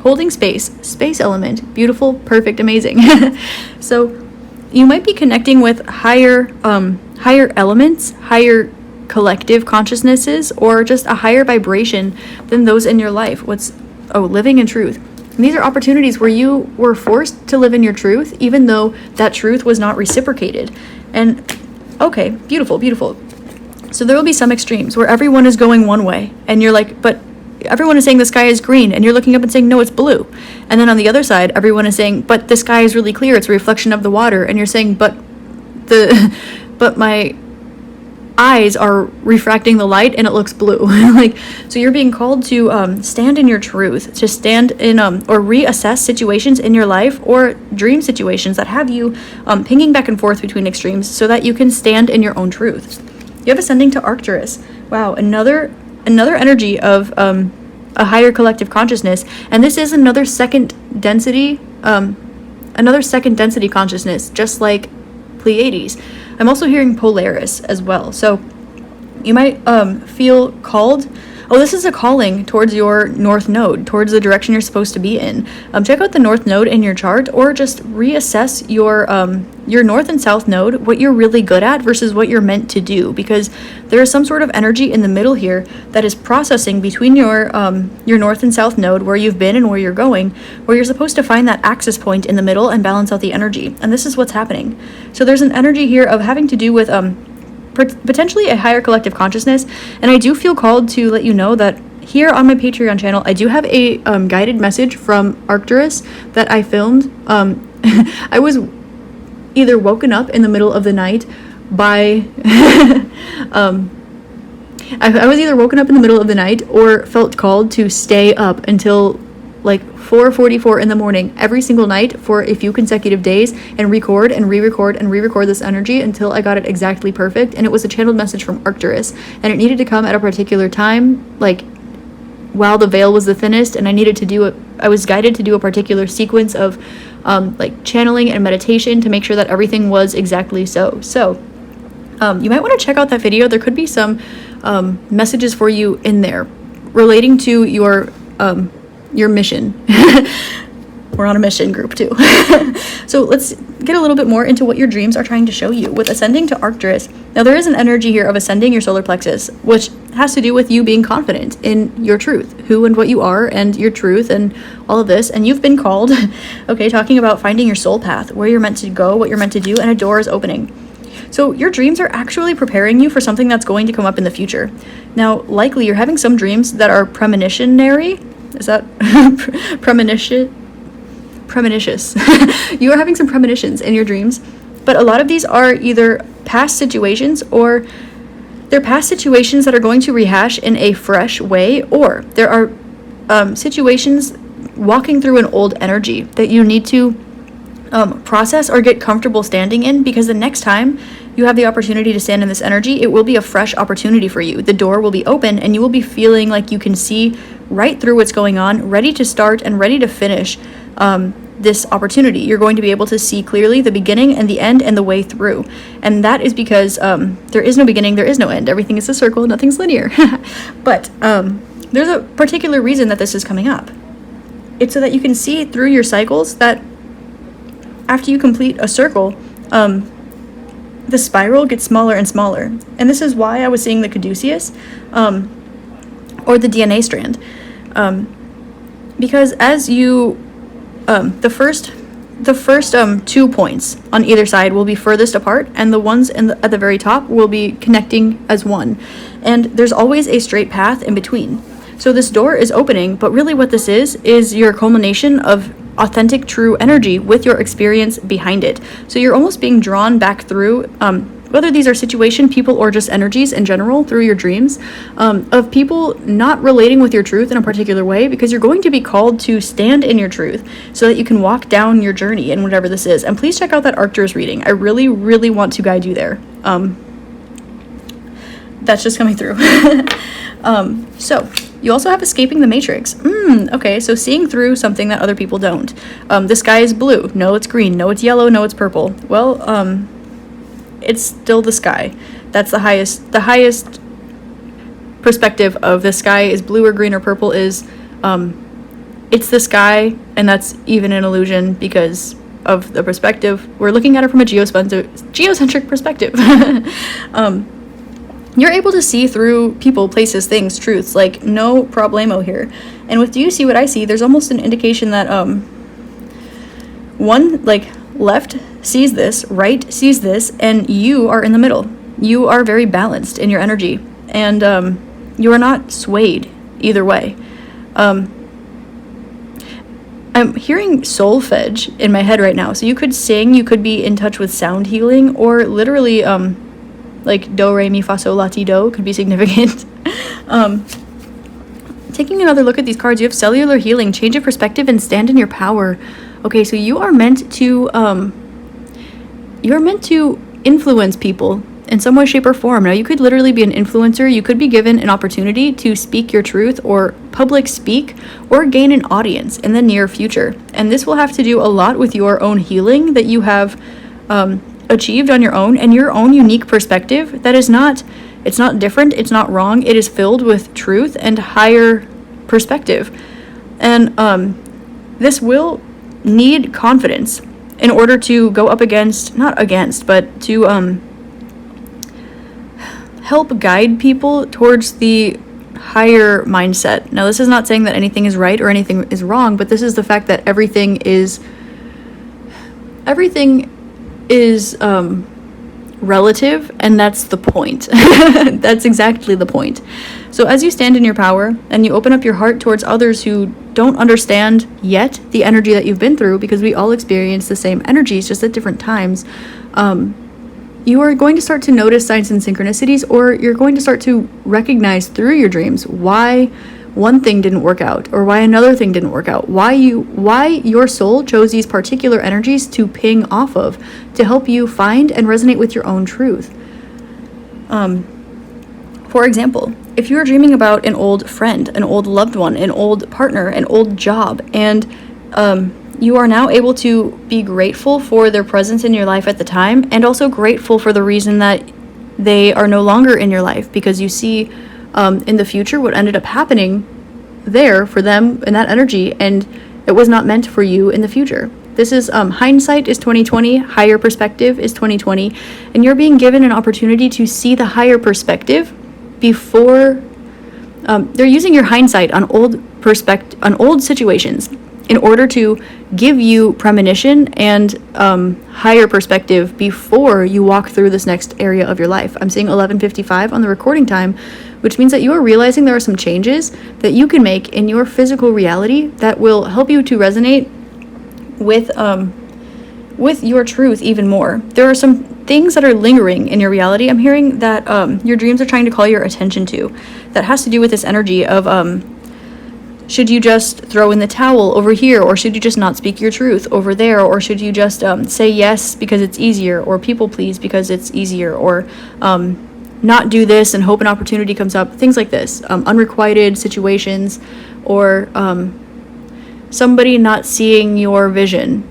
S1: Holding space element. Beautiful, perfect, amazing. So you might be connecting with higher elements, higher collective consciousnesses, or just a higher vibration than those in your life. Living in truth. And these are opportunities where you were forced to live in your truth, even though that truth was not reciprocated. And okay, beautiful, beautiful. So there will be some extremes where everyone is going one way, and you're like, but everyone is saying the sky is green, and you're looking up and saying, no, it's blue. And then on the other side, everyone is saying, but the sky is really clear, it's a reflection of the water. And you're saying, but my eyes are refracting the light and it looks blue. So you're being called to stand in your truth, to stand in or reassess situations in your life or dream situations that have you pinging back and forth between extremes, so that you can stand in your own truth. You have ascending to Arcturus. Wow, another energy of a higher collective consciousness, and this is another second density consciousness, just like Pleiades. I'm also hearing Polaris as well. So you might feel called. Oh, this is a calling towards your North Node, towards the direction you're supposed to be in. Check out the North Node in your chart, or just reassess your North and South Node, what you're really good at versus what you're meant to do, because there is some sort of energy in the middle here that is processing between your North and South Node, where you've been and where you're going, where you're supposed to find that axis point in the middle and balance out the energy. And this is what's happening. So there's an energy here of having to do with potentially a higher collective consciousness, and I do feel called to let you know that here on my Patreon channel I do have a guided message from Arcturus that I filmed. I was either woken up in the middle of the night by I was either woken up in the middle of the night or felt called to stay up until like 4:44 in the morning every single night for a few consecutive days and record and re-record and re-record this energy until I got it exactly perfect. And it was a channeled message from Arcturus, and it needed to come at a particular time, like while the veil was the thinnest, and I was guided to do a particular sequence of like channeling and meditation to make sure that everything was exactly so. So you might want to check out that video. There could be some messages for you in there relating to your mission. We're on a mission group too. So let's get a little bit more into what your dreams are trying to show you with ascending to Arcturus. Now there is an energy here of ascending your solar plexus, which has to do with you being confident in your truth, who and what you are, and your truth, and all of this. And you've been called, okay, talking about finding your soul path, where you're meant to go, what you're meant to do, and a door is opening. So your dreams are actually preparing you for something that's going to come up in the future. Now, likely you're having some dreams that are premonitionary. Is that premonitious? You are having some premonitions in your dreams, but a lot of these are either past situations, or they're past situations that are going to rehash in a fresh way, or there are situations walking through an old energy that you need to process or get comfortable standing in, because the next time you have the opportunity to stand in this energy, it will be a fresh opportunity for you. The door will be open and you will be feeling like you can see right through what's going on, ready to start and ready to finish this opportunity. You're going to be able to see clearly the beginning and the end and the way through. And that is because there is no beginning, there is no end. Everything is a circle, nothing's linear. But there's a particular reason that this is coming up. It's so that you can see through your cycles that after you complete a circle, the spiral gets smaller and smaller. And this is why I was seeing the caduceus, or the DNA strand. Because as you, the first 2 points on either side will be furthest apart, and the ones at the very top will be connecting as one. And there's always a straight path in between. So this door is opening, but really what this is your culmination of authentic, true energy with your experience behind it. So you're almost being drawn back through, whether these are situation, people, or just energies in general, through your dreams, of people not relating with your truth in a particular way, because you're going to be called to stand in your truth so that you can walk down your journey in whatever this is. And please check out that Arcturus reading. I really, really want to guide you there. That's just coming through. So you also have escaping the matrix. Okay, so seeing through something that other people don't. The sky is blue. No, it's green. No, it's yellow. No, it's purple. Well, it's still the sky. That's the highest perspective of the sky is blue or green or purple is, it's the sky, and that's even an illusion because of the perspective. We're looking at it from a geocentric perspective. You're able to see through people, places, things, truths, like no problemo here. And with Do You See What I See, there's almost an indication that one, like, left sees this, right sees this, and you are in the middle. You are very balanced in your energy, and you are not swayed either way. I'm hearing solfege in my head right now, so you could sing, you could be in touch with sound healing, or literally like do, re, mi, fa, sol, la, ti, do could be significant. Taking another look at these cards, you have cellular healing, change of perspective, and stand in your power. Okay, so you are meant to influence people in some way, shape, or form. Now, you could literally be an influencer. You could be given an opportunity to speak your truth, or public speak, or gain an audience in the near future. And this will have to do a lot with your own healing that you have achieved on your own, and your own unique perspective that is not, it's not different, it's not wrong, it is filled with truth and higher perspective. And this will need confidence in order to go up against, not against, but to help guide people towards the higher mindset. Now, this is not saying that anything is right or anything is wrong, but this is the fact that everything is relative, and that's the point. That's exactly the point. So as you stand in your power and you open up your heart towards others who don't understand yet the energy that you've been through, because we all experience the same energies just at different times, you are going to start to notice signs and synchronicities, or you're going to start to recognize through your dreams why one thing didn't work out, or why another thing didn't work out, why your soul chose these particular energies to ping off of, to help you find and resonate with your own truth. For example, if you're dreaming about an old friend, an old loved one, an old partner, an old job, and you are now able to be grateful for their presence in your life at the time, and also grateful for the reason that they are no longer in your life, because you see in the future what ended up happening there for them in that energy, and it was not meant for you in the future. This is hindsight is 2020, higher perspective is 2020, and you're being given an opportunity to see the higher perspective before they're using your hindsight on old situations in order to give you premonition and higher perspective before you walk through this next area of your life. I'm seeing 11:55 on the recording time, which means that you are realizing there are some changes that you can make in your physical reality that will help you to resonate with your truth even more. There are some things that are lingering in your reality. I'm hearing that your dreams are trying to call your attention to. That has to do with this energy of should you just throw in the towel over here, or should you just not speak your truth over there, or should you just say yes because it's easier, or people please because it's easier, or not do this and hope an opportunity comes up, things like this. Unrequited situations, or somebody not seeing your vision.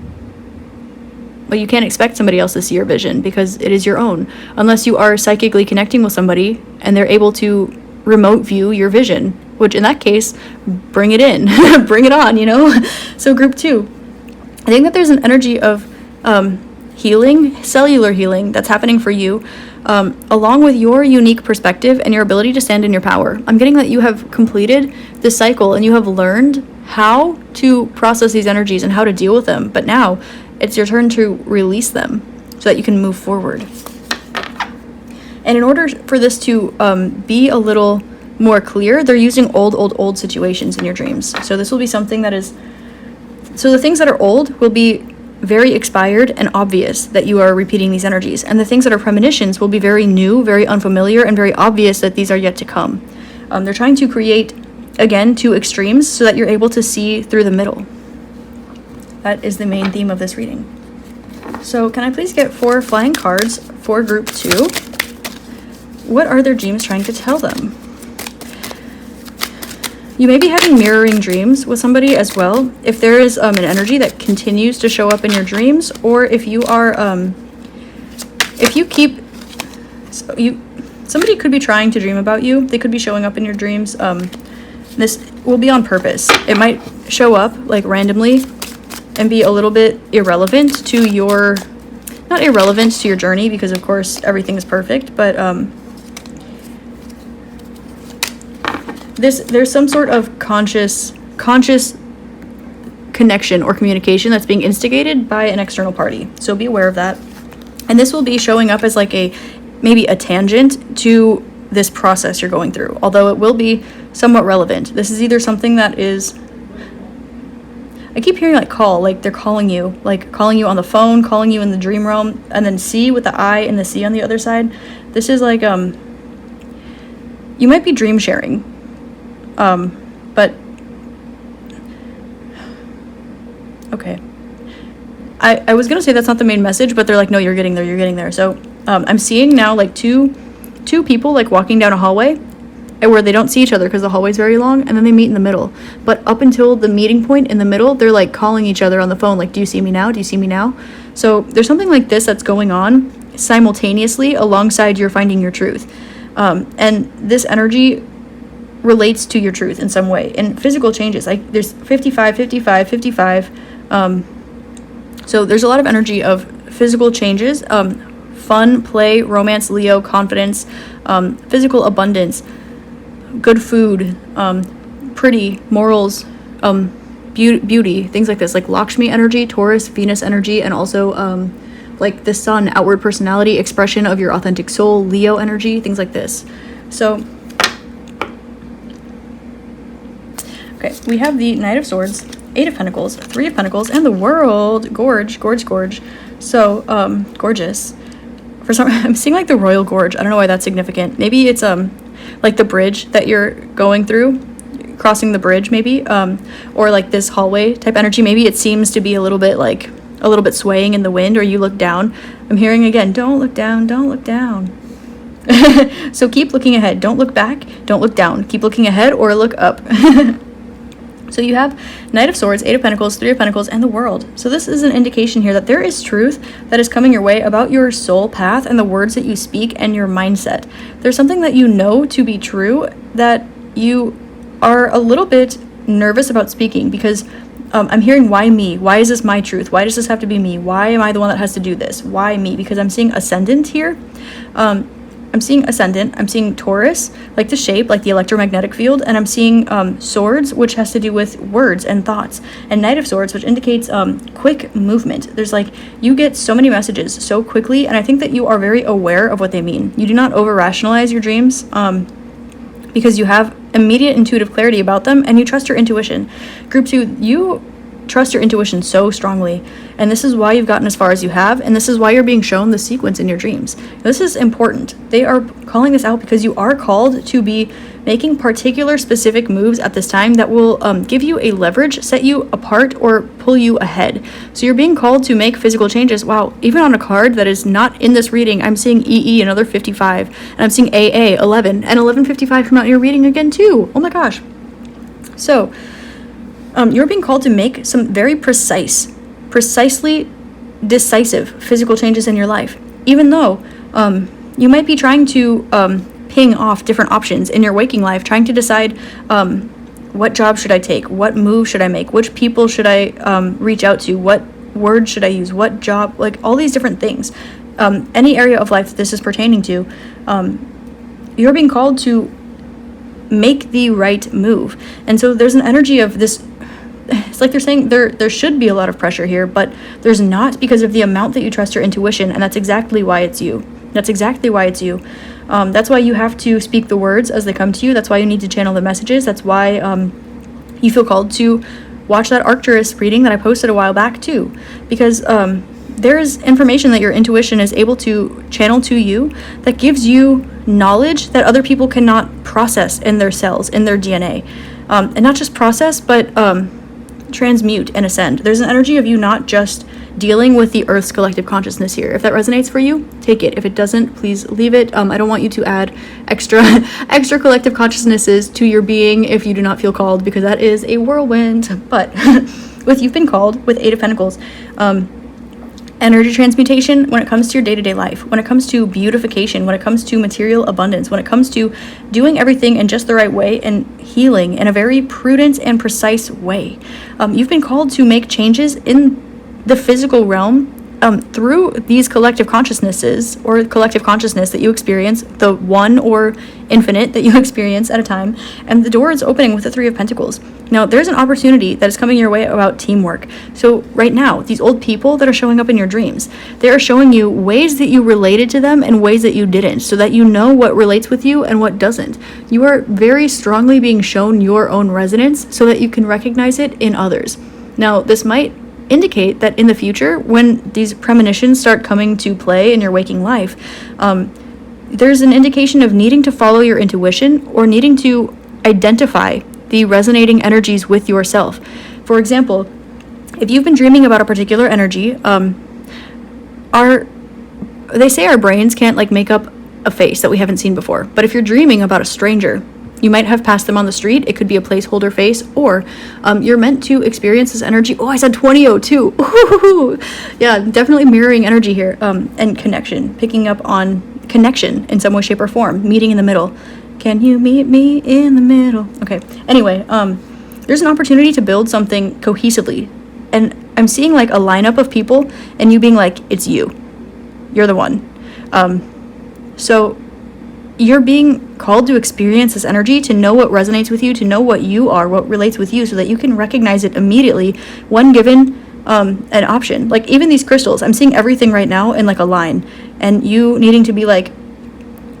S1: But you can't expect somebody else to see your vision because it is your own, unless you are psychically connecting with somebody and they're able to remote view your vision, which in that case, bring it in, bring it on, So group 2, I think that there's an energy of healing, cellular healing that's happening for you, along with your unique perspective and your ability to stand in your power. I'm getting that you have completed the cycle and you have learned how to process these energies and how to deal with them, but now it's your turn to release them so that you can move forward. And in order for this to be a little more clear, they're using old situations in your dreams. So this will be something that is... So the things that are old will be very expired and obvious that you are repeating these energies. And the things that are premonitions will be very new, very unfamiliar, and very obvious that these are yet to come. They're trying to create, again, 2 extremes so that you're able to see through the middle. That is the main theme of this reading. So can I please get 4 flying cards for group 2? What are their dreams trying to tell them? You may be having mirroring dreams with somebody as well. If there is an energy that continues to show up in your dreams, or if you are, somebody could be trying to dream about you. They could be showing up in your dreams. This will be on purpose. It might show up like randomly and be a little bit irrelevant to your, not irrelevant to your journey, because of course everything is perfect, but there's some sort of conscious connection or communication that's being instigated by an external party. So be aware of that. And this will be showing up as like maybe a tangent to this process you're going through, although it will be somewhat relevant. This is either something that is, I keep hearing like call, like they're calling you on the phone, calling you in the dream realm, and then C with the I and the C on the other side. This is like, you might be dream sharing, but, okay. I was gonna say that's not the main message, but they're like, no, you're getting there. So, I'm seeing now like two people like walking down a hallway where they don't see each other because the hallway's very long, and then they meet in the middle. But up until the meeting point in the middle, they're like calling each other on the phone, like, do you see me now? Do you see me now? So there's something like this that's going on simultaneously alongside your finding your truth. And this energy relates to your truth in some way. And physical changes, like there's 55, 55, 55. So there's a lot of energy of physical changes, fun, play, romance, Leo, confidence, physical abundance, good food, pretty, morals, beauty, things like this, like Lakshmi energy, Taurus, Venus energy, and also like the sun, outward personality, expression of your authentic soul, Leo energy, things like this. So, okay, we have the Knight of Swords, 8 of Pentacles, 3 of Pentacles, and the World. Gorge. So, gorgeous. For some, I'm seeing like the Royal Gorge. I don't know why that's significant. Maybe it's like the bridge that you're going through, crossing the bridge maybe, or like this hallway type energy. Maybe it seems to be a little bit swaying in the wind, or you look down. I'm hearing again, don't look down. So keep looking ahead. Don't look back. Don't look down. Keep looking ahead or look up. So you have Knight of Swords, 8 of Pentacles, 3 of Pentacles, and the World. So this is an indication here that there is truth that is coming your way about your soul path and the words that you speak and your mindset. There's something that you know to be true that you are a little bit nervous about speaking, because I'm hearing, why me? Why is this my truth? Why does this have to be me? Why am I the one that has to do this? Why me? Because I'm seeing ascendant here. I'm I'm seeing ascendant, I'm seeing Taurus, like the shape, like the electromagnetic field, and I'm seeing swords, which has to do with words and thoughts, and Knight of Swords, which indicates quick movement. There's like, you get so many messages so quickly, and I think that you are very aware of what they mean. You do not over-rationalize your dreams, because you have immediate intuitive clarity about them, and you trust your intuition. Group 2, you trust your intuition so strongly, and this is why you've gotten as far as you have, and this is why you're being shown the sequence in your dreams. This is important. They are calling this out because you are called to be making particular specific moves at this time that will give you a leverage, set you apart, or pull you ahead. So you're being called to make physical changes. Wow, even on a card that is not in this reading, I'm seeing EE, another 55, and I'm seeing AA, 11, and 1155 come out in your reading again too. Oh my gosh. So you're being called to make some very precisely decisive physical changes in your life, even though you might be trying to ping off different options in your waking life, trying to decide what job should I take, what move should I make, which people should I reach out to, what word should I use, what job, like all these different things. Any area of life that this is pertaining to, you're being called to make the right move. And so there's an energy of this. It's like they're saying there should be a lot of pressure here, but there's not, because of the amount that you trust your intuition, and that's exactly why it's you. That's exactly why it's you. That's why you have to speak the words as they come to you. That's why you need to channel the messages. That's why you feel called to watch that Arcturus reading that I posted a while back too, because there's information that your intuition is able to channel to you that gives you knowledge that other people cannot process in their cells, in their DNA. And not just process, but transmute and ascend. There's an energy of you not just dealing with the Earth's collective consciousness here. If that resonates for you, take it. If it doesn't, please leave it. I don't want you to add extra collective consciousnesses to your being if you do not feel called, because that is a whirlwind. But with you've been called, with 8 of Pentacles, energy transmutation when it comes to your day-to-day life, when it comes to beautification, when it comes to material abundance, when it comes to doing everything in just the right way and healing in a very prudent and precise way. You've been called to make changes in the physical realm through these collective consciousnesses, or collective consciousness that you experience, the one or infinite that you experience at a time, and the door is opening with the 3 of Pentacles. Now, there's an opportunity that is coming your way about teamwork. So right now, these old people that are showing up in your dreams, they are showing you ways that you related to them and ways that you didn't, so that you know what relates with you and what doesn't. You are very strongly being shown your own resonance so that you can recognize it in others. Now, this might indicate that in the future, when these premonitions start coming to play in your waking life, there's an indication of needing to follow your intuition or needing to identify the resonating energies with yourself. For example, if you've been dreaming about a particular energy, they say our brains can't like make up a face that we haven't seen before. But if you're dreaming about a stranger, you might have passed them on the street. It could be a placeholder face, or you're meant to experience this energy. Oh, I said 2002. Ooh, yeah, definitely mirroring energy here, and connection, picking up on connection in some way, shape, or form, meeting in the middle. Can you meet me in the middle? Okay, anyway, there's an opportunity to build something cohesively, and I'm seeing like a lineup of people, and you being like, it's you. You're the one. So you're being called to experience this energy, to know what resonates with you, to know what you are, what relates with you, so that you can recognize it immediately when given an option. Like even these crystals, I'm seeing everything right now in like a line, and you needing to be like,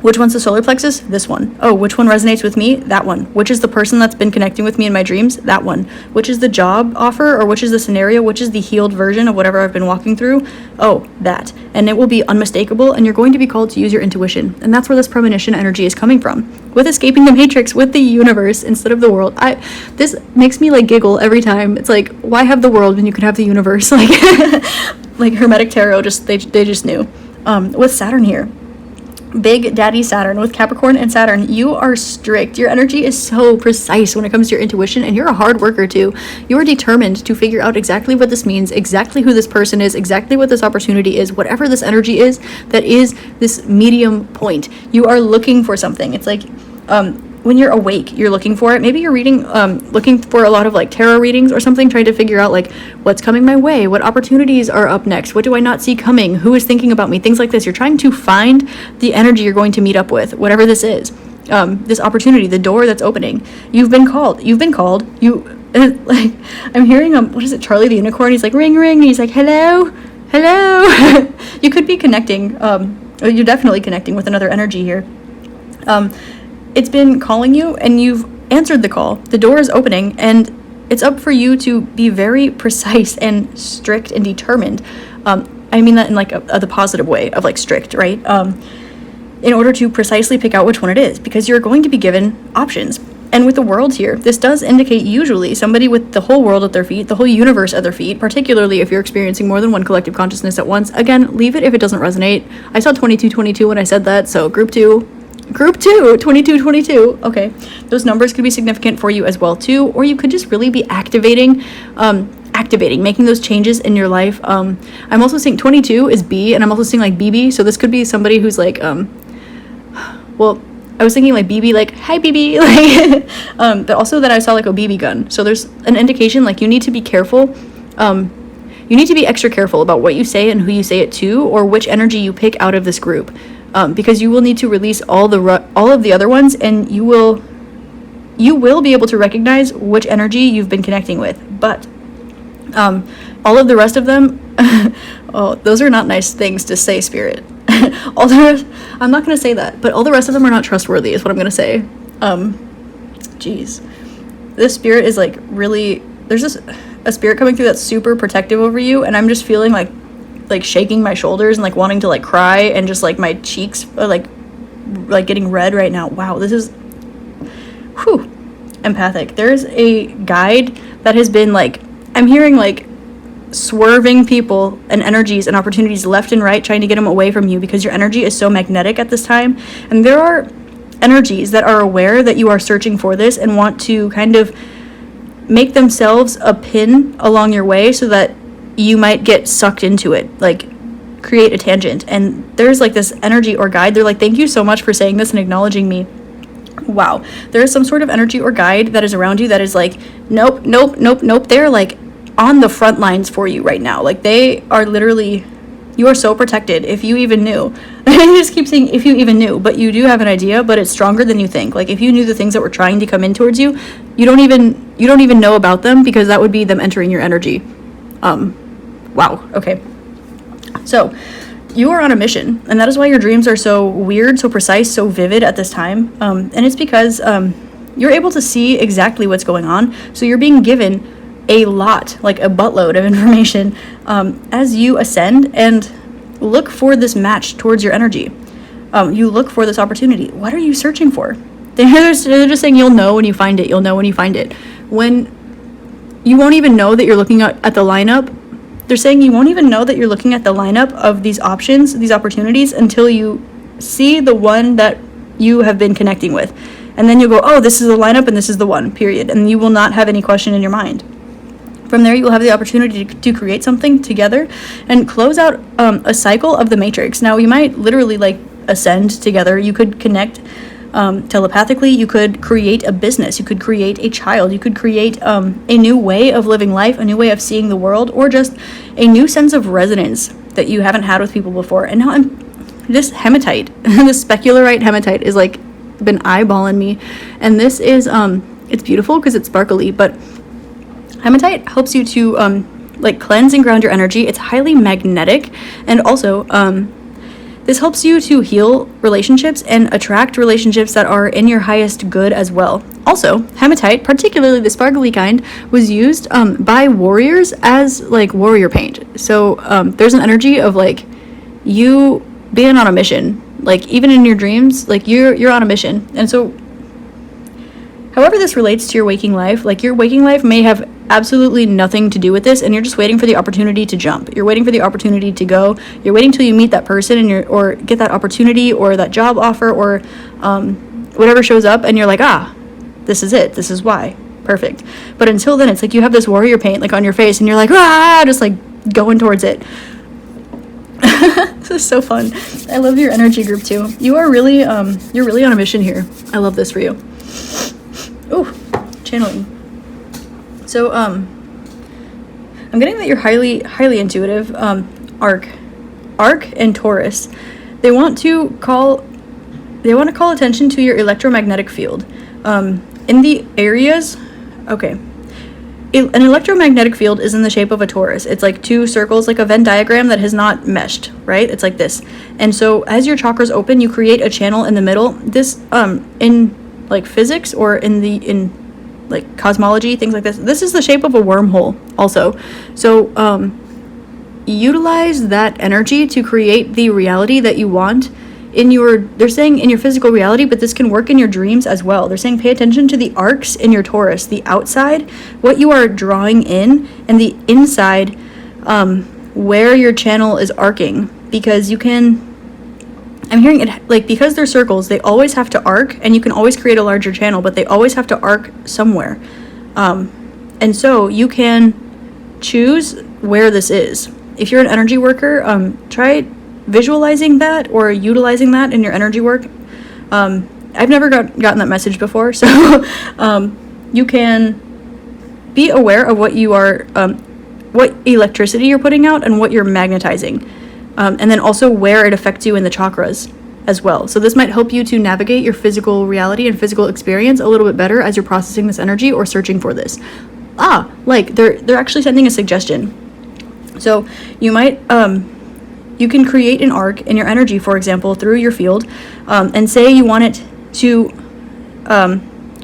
S1: which one's the solar plexus? This one. Oh, which one resonates with me? That one. Which is the person that's been connecting with me in my dreams? That one. Which is the job offer, or which is the scenario? Which is the healed version of whatever I've been walking through? Oh, that. And it will be unmistakable, and you're going to be called to use your intuition. And that's where this premonition energy is coming from. With escaping the matrix, with the universe instead of the world. This makes me like giggle every time. It's like, why have the world when you could have the universe? Like, like Hermetic Tarot, they just knew. With Saturn here. Big Daddy Saturn, with Capricorn and Saturn, you are strict. Your energy is so precise when it comes to your intuition, and you're a hard worker too. You are determined to figure out exactly what this means, exactly who this person is, exactly what this opportunity is, whatever this energy is that is this medium point. You are looking for something. It's like when you're awake, you're looking for it. Maybe you're looking for a lot of like tarot readings or something, trying to figure out like what's coming my way, what opportunities are up next, what do I not see coming, who is thinking about me, things like this. You're trying to find the energy you're going to meet up with, whatever this is. This opportunity, the door that's opening. You've been called. Like, I'm hearing what is it, Charlie the Unicorn? He's like, ring, ring. And he's like, hello. You could be connecting. You're definitely connecting with another energy here. It's been calling you, and you've answered the call. The door is opening, and it's up for you to be very precise and strict and determined. I mean that in like the positive way of like strict, right? In order to precisely pick out which one it is, because you're going to be given options. And with the world here, this does indicate usually somebody with the whole world at their feet, the whole universe at their feet, particularly if you're experiencing more than one collective consciousness at once. Again, leave it if it doesn't resonate. I saw 2222 when I said that, so group 2, 2222. Okay, those numbers could be significant for you as well too, or you could just really be activating, making those changes in your life. I'm also seeing 22 is B, and I'm also seeing like BB, so this could be somebody who's like, well, I was thinking like BB, like, hi BB, like, but also that I saw like a BB gun. So there's an indication like you need to be careful. You need to be extra careful about what you say and who you say it to, or which energy you pick out of this group, because you will need to release all of the other ones, and you will be able to recognize which energy you've been connecting with. But all of the rest of them, oh, those are not nice things to say, Spirit. All the rest, I'm not going to say that, but all the rest of them are not trustworthy is what I'm going to say. Geez. This spirit is like really, there's a spirit coming through that's super protective over you, and I'm just feeling like shaking my shoulders and like wanting to like cry, and just like my cheeks are like getting red right now. Wow, this is empathic. There's a guide that has been like, I'm hearing like swerving people and energies and opportunities left and right, trying to get them away from you, because your energy is so magnetic at this time. And there are energies that are aware that you are searching for this and want to kind of make themselves a pin along your way so that you might get sucked into it, like create a tangent. And there's like this energy or guide. They're like, thank you so much for saying this and acknowledging me. Wow. There is some sort of energy or guide that is around you that is like, nope. They're like on the front lines for you right now. Like, they are literally, you are so protected, if you even knew. I just keep saying if you even knew, but you do have an idea, but it's stronger than you think. Like, if you knew the things that were trying to come in towards you, you don't even know about them, because that would be them entering your energy. Wow. Okay. So you are on a mission, and that is why your dreams are so weird, so precise, so vivid at this time. And it's because you're able to see exactly what's going on. So you're being given a lot, like a buttload of information, as you ascend and look for this match towards your energy. You look for this opportunity. What are you searching for? They're just saying you'll know when you find it. You'll know when you find it. When you won't even know that you're looking at the lineup. They're saying you won't even know that you're looking at the lineup of these options, these opportunities, until you see the one that you have been connecting with. And then you'll go, oh, this is the lineup and this is the one, period. And you will not have any question in your mind. From there, you will have the opportunity to create something together and close out a cycle of the matrix. Now, you might literally like ascend together. You could connect telepathically. You could create a business. You could create a child. You could create a new way of living life, a new way of seeing the world, or just a new sense of resonance that you haven't had with people before. And now this hematite, this specularite hematite is like been eyeballing me. And this is, it's beautiful because it's sparkly, but hematite helps you to like cleanse and ground your energy. It's highly magnetic, and also this helps you to heal relationships and attract relationships that are in your highest good as well. Also, hematite, particularly the sparkly kind, was used by warriors as like warrior paint. So there's an energy of like you being on a mission, like even in your dreams, like you're on a mission. And so however this relates to your waking life, like your waking life may have absolutely nothing to do with this, and you're just waiting for the opportunity to jump. You're waiting for the opportunity to go. You're waiting till you meet that person and or get that opportunity or that job offer or whatever shows up, and you're like, this is it. This is why. Perfect. But until then, it's like you have this warrior paint like on your face, and you're like, just like going towards it. This is so fun. I love your energy group too. You are really you're really on a mission here. I love this for you. Ooh, channeling. So, I'm getting that you're highly intuitive. Arc and Taurus. They want to call attention to your electromagnetic field. In the areas, okay. An electromagnetic field is in the shape of a torus. It's like two circles, like a Venn diagram that has not meshed, right? It's like this. And so as your chakras open, you create a channel in the middle. This, in like physics or in like cosmology, things like this is the shape of a wormhole also. So, utilize that energy to create the reality that you want they're saying in your physical reality, but this can work in your dreams as well. They're saying pay attention to the arcs in your Taurus, the outside, what you are drawing in, and the inside, where your channel is arcing, because I'm hearing it, like, because they're circles, they always have to arc, and you can always create a larger channel, but they always have to arc somewhere. And so you can choose where this is. If you're an energy worker, try visualizing that or utilizing that in your energy work. I've never gotten that message before, so you can be aware of what you are, what electricity you're putting out and what you're magnetizing, and then also where it affects you in the chakras as well. So this might help you to navigate your physical reality and physical experience a little bit better as you're processing this energy or searching for this. Like they're actually sending a suggestion. So you might you can create an arc in your energy, for example, through your field, and say you want it to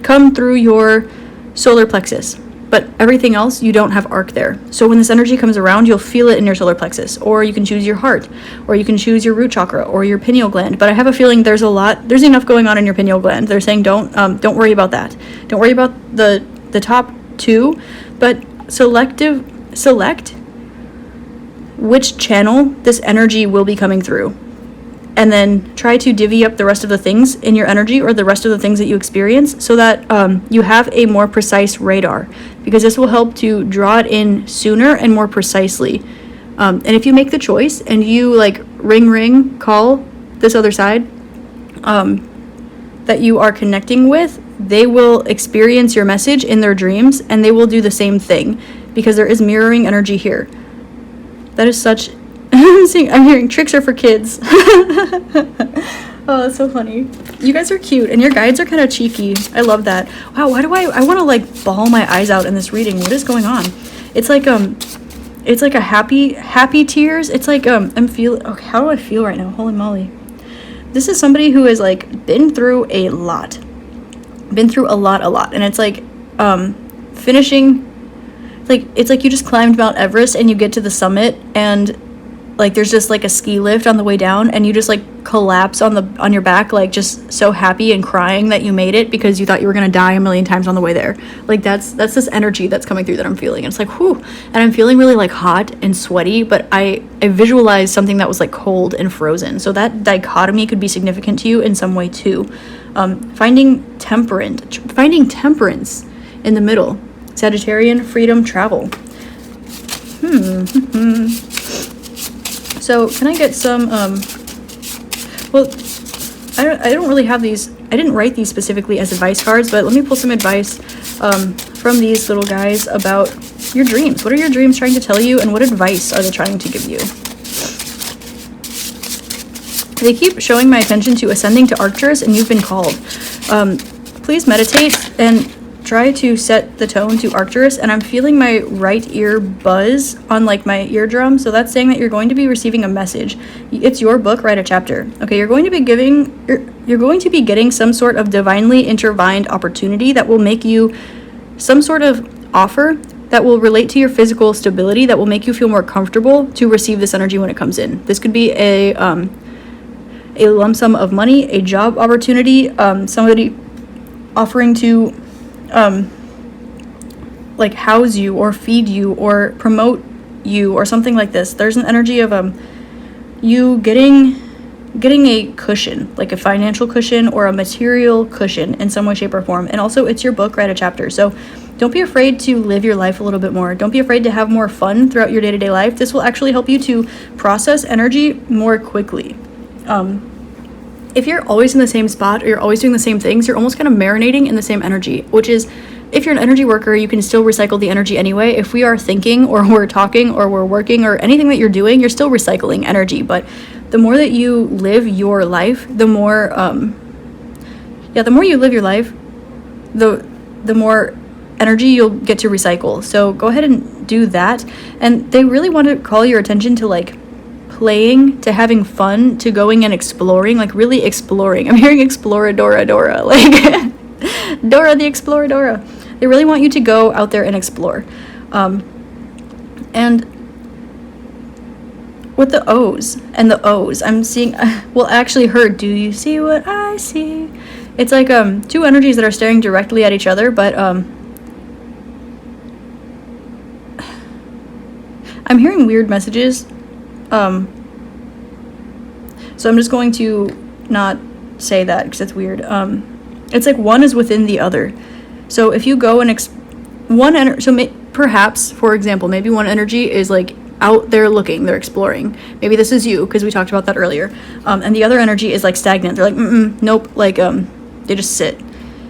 S1: come through your solar plexus, but everything else you don't have arc there. So when this energy comes around, you'll feel it in your solar plexus, or you can choose your heart, or you can choose your root chakra or your pineal gland. But I have a feeling there's enough going on in your pineal gland. They're saying don't worry about that. Don't worry about the top two, but select which channel this energy will be coming through, and then try to divvy up the rest of the things in your energy or the rest of the things that you experience so that you have a more precise radar, because this will help to draw it in sooner and more precisely. And if you make the choice and you like ring call this other side that you are connecting with, they will experience your message in their dreams and they will do the same thing, because there is mirroring energy here. That is such... I'm hearing tricks are for kids. Oh, that's so funny. You guys are cute, and your guides are kind of cheeky. I love that. Wow, why do I want to, like, bawl my eyes out in this reading. What is going on? It's like a happy tears. It's like, I'm feeling... Okay, how do I feel right now? Holy moly. This is somebody who has, like, been through a lot. And it's like, finishing... Like, it's like you just climbed Mount Everest and you get to the summit and like there's just like a ski lift on the way down and you just like collapse on your back, like just so happy and crying that you made it because you thought you were gonna die a million times on the way there. Like that's this energy that's coming through that I'm feeling. It's like whew, and I'm feeling really like hot and sweaty, but I visualized something that was like cold and frozen. So that dichotomy could be significant to you in some way too. Finding temperance in the middle. Sagittarian, freedom, travel. So can I get some, well, I don't really have these, I didn't write these specifically as advice cards, but let me pull some advice from these little guys about your dreams. What are your dreams trying to tell you, and what advice are they trying to give you? They keep showing my attention to ascending to Arcturus, and you've been called. Please meditate and try to set the tone to Arcturus, and I'm feeling my right ear buzz on like my eardrum, so that's saying that you're going to be receiving a message. It's your book, write a chapter. Okay, you're going to be getting some sort of divinely intertwined opportunity that will make you some sort of offer that will relate to your physical stability, that will make you feel more comfortable to receive this energy when it comes in. This could be a lump sum of money, a job opportunity, somebody offering to like house you or feed you or promote you or something like this. There's an energy of you getting a cushion, like a financial cushion or a material cushion in some way, shape, or form. And also, it's your book, write a chapter. So don't be afraid to live your life a little bit more. Don't be afraid to have more fun throughout your day-to-day life. This will actually help you to process energy more quickly. if you're always in the same spot or you're always doing the same things, you're almost kind of marinating in the same energy, which is, if you're an energy worker, you can still recycle the energy anyway. If we are thinking or we're talking or we're working or anything that you're doing, you're still recycling energy. But the more that you live your life, the more, the more you live your life, the more energy you'll get to recycle. So go ahead and do that. And they really want to call your attention to like playing, to having fun, to going and exploring, like really exploring. I'm hearing Exploradora Dora, like Dora the Exploradora. They really want you to go out there and explore. And with the O's and the O's, I'm seeing, well, I actually heard, do you see what I see? It's like two energies that are staring directly at each other, but I'm hearing weird messages. So I'm just going to not say that because it's weird. It's like one is within the other. So if you go and perhaps, for example, maybe one energy is like out there looking, they're exploring. Maybe this is you, because we talked about that earlier. And the other energy is like stagnant. They're like, nope, like they just sit.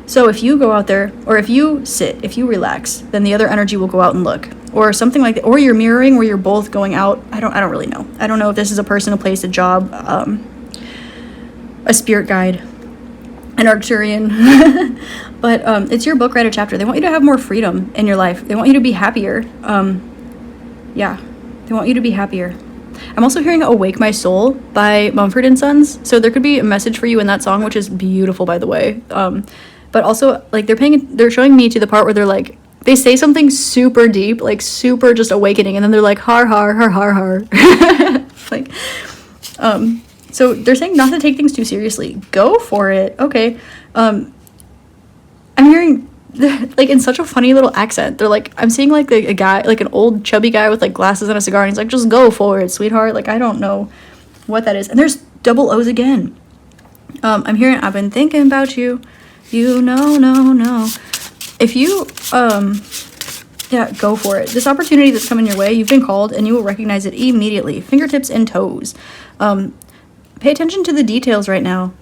S1: So if you go out there, or if you sit, if you relax, then the other energy will go out and look, or something like that. Or you're mirroring, where you're both going out. I don't really know. I don't know if this is a person, a place, a job, a spirit guide, an Arcturian. But it's your book, write a chapter. They want you to have more freedom in your life. They want you to be happier. They want you to be happier. I'm also hearing Awake My Soul by Mumford & Sons. So there could be a message for you in that song, which is beautiful, by the way. But also, like, they're showing me to the part where they're like, they say something super deep, like super just awakening, and then they're like, har, har, har, har, har. Like, so they're saying not to take things too seriously. Go for it. Okay. I'm hearing, like, in such a funny little accent. They're like, I'm seeing like a guy, like an old chubby guy with like glasses and a cigar, and he's like, just go for it, sweetheart. Like, I don't know what that is. And there's double O's again. I'm hearing, I've been thinking about you. You know, no. If you, go for it. This opportunity that's coming your way, you've been called, and you will recognize it immediately. Fingertips and toes. Pay attention to the details right now.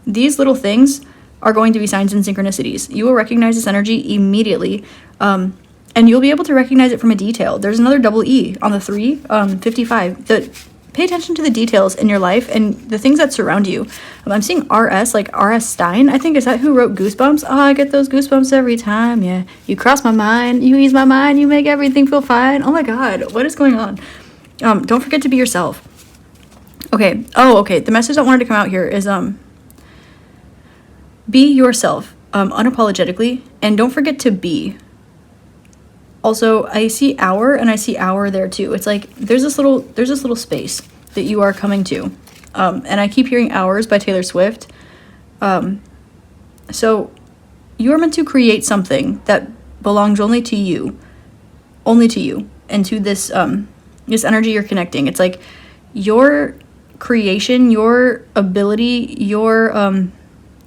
S1: These little things are going to be signs and synchronicities. You will recognize this energy immediately, and you'll be able to recognize it from a detail. There's another double E on the 3, 55. Pay attention to the details in your life and the things that surround you. I'm seeing R.S., like R.S. Stein, I think. Is that who wrote Goosebumps? Oh, I get those goosebumps every time, yeah. You cross my mind, you ease my mind, you make everything feel fine. Oh my God, what is going on? Don't forget to be yourself. Okay. Oh, okay. The message that wanted to come out here is, be yourself, unapologetically, and don't forget to be. Also, I see hour, and I see hour there too. It's like there's this little space that you are coming to, and I keep hearing Hours by Taylor Swift. So you are meant to create something that belongs only to you, and to this this energy you're connecting. It's like your creation, your ability, your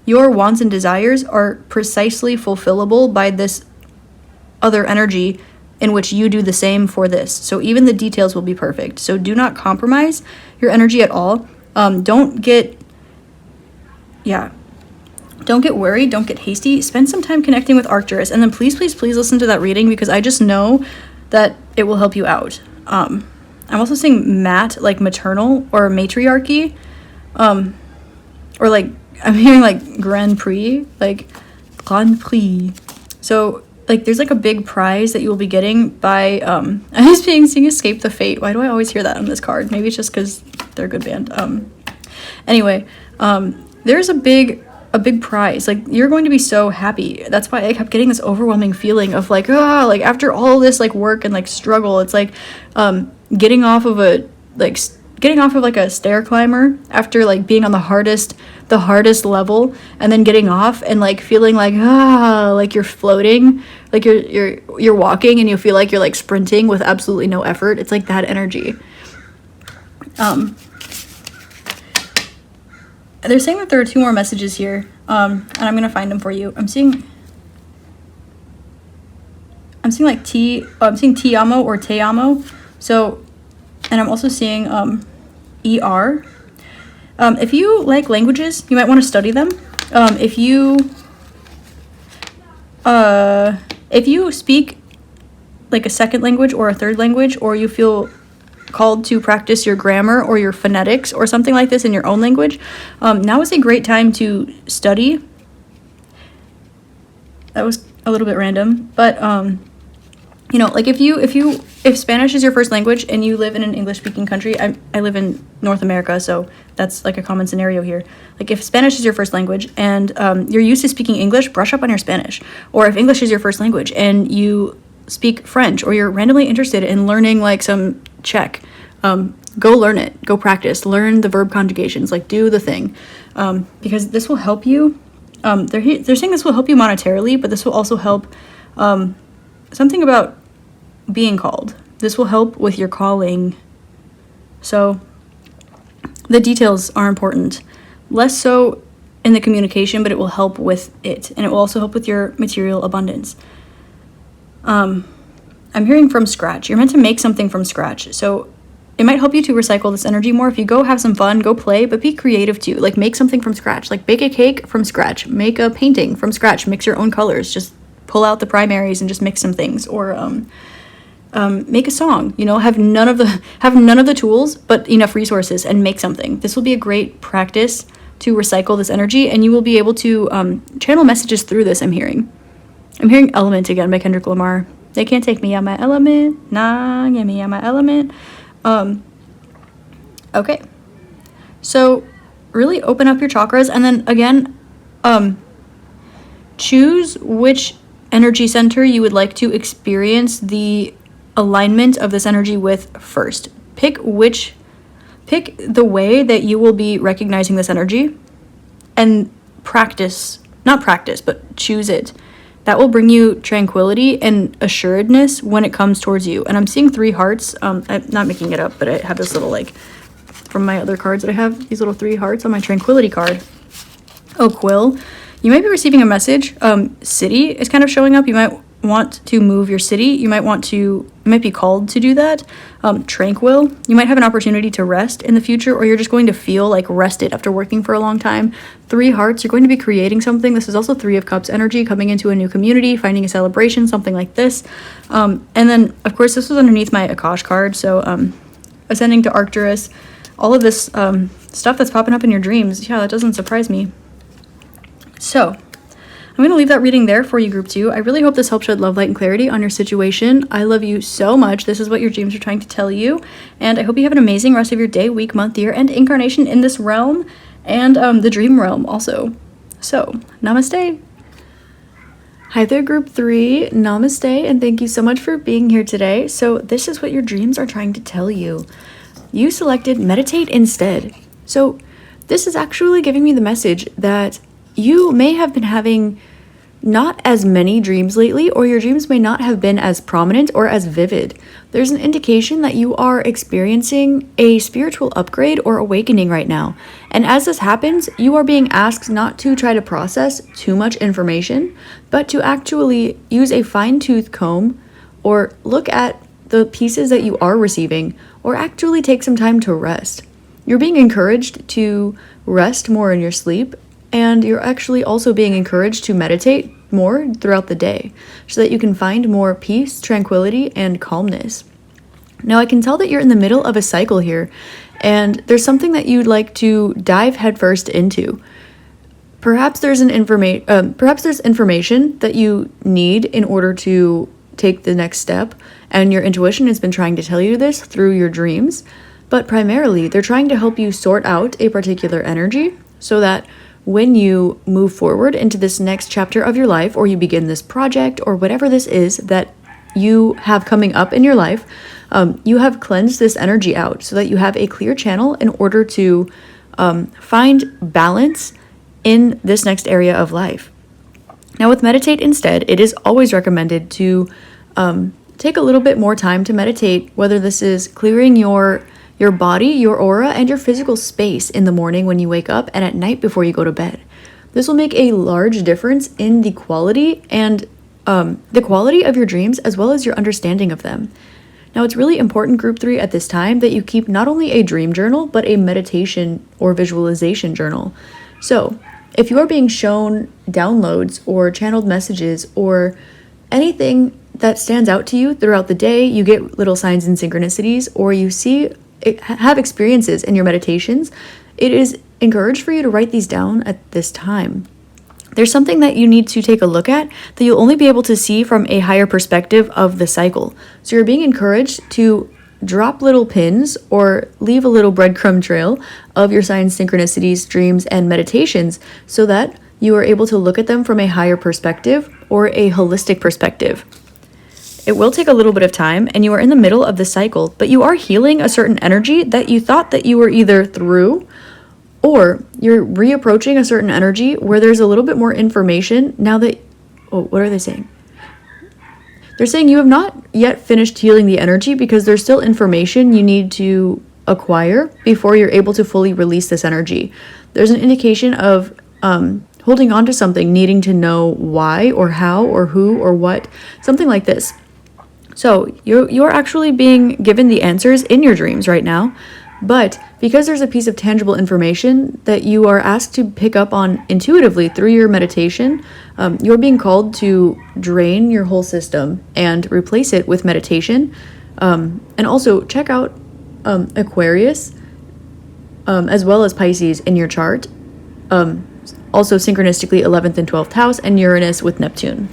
S1: wants and desires are precisely fulfillable by this other energy in which you do the same for this. So even the details will be perfect. So do not compromise your energy at all. Don't get worried. Don't get hasty. Spend some time connecting with Arcturus, and then please listen to that reading, because I just know that it will help you out. I'm also seeing like maternal or matriarchy, or like I'm hearing like Grand Prix, So like there's like a big prize that you will be getting by I'm just seeing Escape the Fate. Why do I always hear that on this card? Maybe it's just because they're a good band. Anyway, there's a big prize. Like, you're going to be so happy. That's why I kept getting this overwhelming feeling of like, like after all this like work and like struggle, it's like getting off of like a stair climber after like being on the hardest level, and then getting off and like feeling like like you're floating, like you're walking, and you feel like you're like sprinting with absolutely no effort. It's like that energy. They're saying that there are 2 more messages here, and I'm gonna find them for you. I'm seeing like I'm seeing Ti amo or Te amo. So, and I'm also seeing ER.
S2: If you like languages, you might want to study them. If you speak like a second language or a third language, or you feel called to practice your grammar or your phonetics or something like this in your own language, now is a great time to study. That was a little bit random, but like if Spanish is your first language and you live in an English-speaking country, I live in North America, so that's like a common scenario here. Like if Spanish is your first language and you're used to speaking English, brush up on your Spanish. Or if English is your first language and you speak French, or you're randomly interested in learning like some Czech, go learn it, go practice, learn the verb conjugations, like do the thing, because this will help you. They're saying this will help you monetarily, but this will also help something about being called. This will help with your calling. So the details are important. Less so in the communication, but it will help with it. And it will also help with your material abundance. I'm hearing from scratch. You're meant to make something from scratch. So it might help you to recycle this energy more. If you go have some fun, go play, but be creative too. Like make something from scratch. Like bake a cake from scratch. Make a painting from scratch. Mix your own colors. Just pull out the primaries and just mix some things. Or make a song. Have none of the tools, but enough resources, and make something. This will be a great practice to recycle this energy, and you will be able to channel messages through this. I'm hearing Element again by Kendrick Lamar. They can't take me out my element. Nah, get me out my element. Okay. So really open up your chakras, and then again, choose which energy center you would like to experience the alignment of this energy with first. Pick the way that you will be recognizing this energy, and but choose it. That will bring you tranquility and assuredness when it comes towards you. And I'm seeing 3 hearts. I'm not making it up, but I have this little, like, from my other cards that I have, these little 3 hearts on my tranquility card. Oh, Quill. You might be receiving a message. City is kind of showing up. You might want to move your city. You might be called to do that. Tranquil. You might have an opportunity to rest in the future, or you're just going to feel like rested after working for a long time. 3 hearts. You're going to be creating something. This is also 3 of Cups energy, coming into a new community, finding a celebration, something like this. And then, of course, this was underneath my Akash card. So ascending to Arcturus, all of this stuff that's popping up in your dreams. Yeah, that doesn't surprise me. So I'm going to leave that reading there for you, Group 2. I really hope this helps shed love, light, and clarity on your situation. I love you so much. This is what your dreams are trying to tell you. And I hope you have an amazing rest of your day, week, month, year, and incarnation in this realm, and the dream realm also. So, namaste. Hi there, Group 3. Namaste, and thank you so much for being here today. So this is what your dreams are trying to tell you. You selected meditate instead. So this is actually giving me the message that you may have been having not as many dreams lately, or your dreams may not have been as prominent or as vivid. There's an indication that you are experiencing a spiritual upgrade or awakening right now. And as this happens, you are being asked not to try to process too much information, but to actually use a fine-tooth comb, or look at the pieces that you are receiving, or actually take some time to rest. You're being encouraged to rest more in your sleep, and you're actually also being encouraged to meditate more throughout the day so that you can find more peace, tranquility, and calmness. Now, I can tell that you're in the middle of a cycle here, and there's something that you'd like to dive headfirst into. Perhaps there's information that you need in order to take the next step, and your intuition has been trying to tell you this through your dreams, but primarily they're trying to help you sort out a particular energy so that when you move forward into this next chapter of your life, or you begin this project, or whatever this is that you have coming up in your life, you have cleansed this energy out so that you have a clear channel in order to find balance in this next area of life. Now, with meditate instead, it is always recommended to take a little bit more time to meditate, whether this is clearing your body, your aura, and your physical space in the morning when you wake up, and at night before you go to bed. This will make a large difference in the quality of your dreams, as well as your understanding of them.
S1: Now, it's really important, group 3, at this time that you keep not only a dream journal, but a meditation or visualization journal. So, if you are being shown downloads or channeled messages or anything that stands out to you throughout the day, you get little signs and synchronicities, or you have experiences in your meditations, it is encouraged for you to write these down at this time. There's something that you need to take a look at that you'll only be able to see from a higher perspective of the cycle. So you're being encouraged to drop little pins or leave a little breadcrumb trail of your signs, synchronicities, dreams, and meditations so that you are able to look at them from a higher perspective or a holistic perspective. It will take a little bit of time, and you are in the middle of the cycle, but you are healing a certain energy that you thought that you were either through, or you're reapproaching a certain energy where there's a little bit more information now that, what are they saying? They're saying you have not yet finished healing the energy because there's still information you need to acquire before you're able to fully release this energy. There's an indication of holding on to something, needing to know why or how or who or what, something like this. So you're actually being given the answers in your dreams right now. But because there's a piece of tangible information that you are asked to pick up on intuitively through your meditation, you're being called to drain your whole system and replace it with meditation. And also check out Aquarius as well as Pisces in your chart. Also synchronistically 11th and 12th house, and Uranus with Neptune.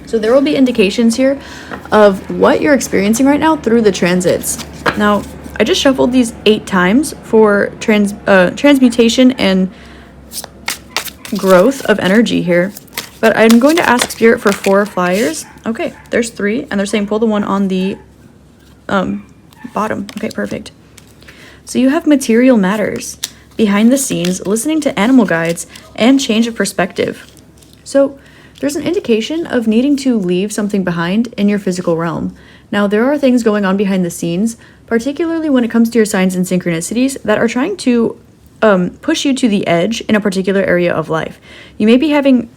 S1: So there will be indications here of what you're experiencing right now through the transits. Now, I just shuffled these 8 times for transmutation and growth of energy here. But I'm going to ask Spirit for 4 flyers. Okay, there's 3, and they're saying pull the one on the bottom. Okay, perfect. So you have material matters, behind the scenes, listening to animal guides, and change of perspective. So there's an indication of needing to leave something behind in your physical realm. Now, there are things going on behind the scenes, particularly when it comes to your signs and synchronicities, that are trying to push you to the edge in a particular area of life. You may be having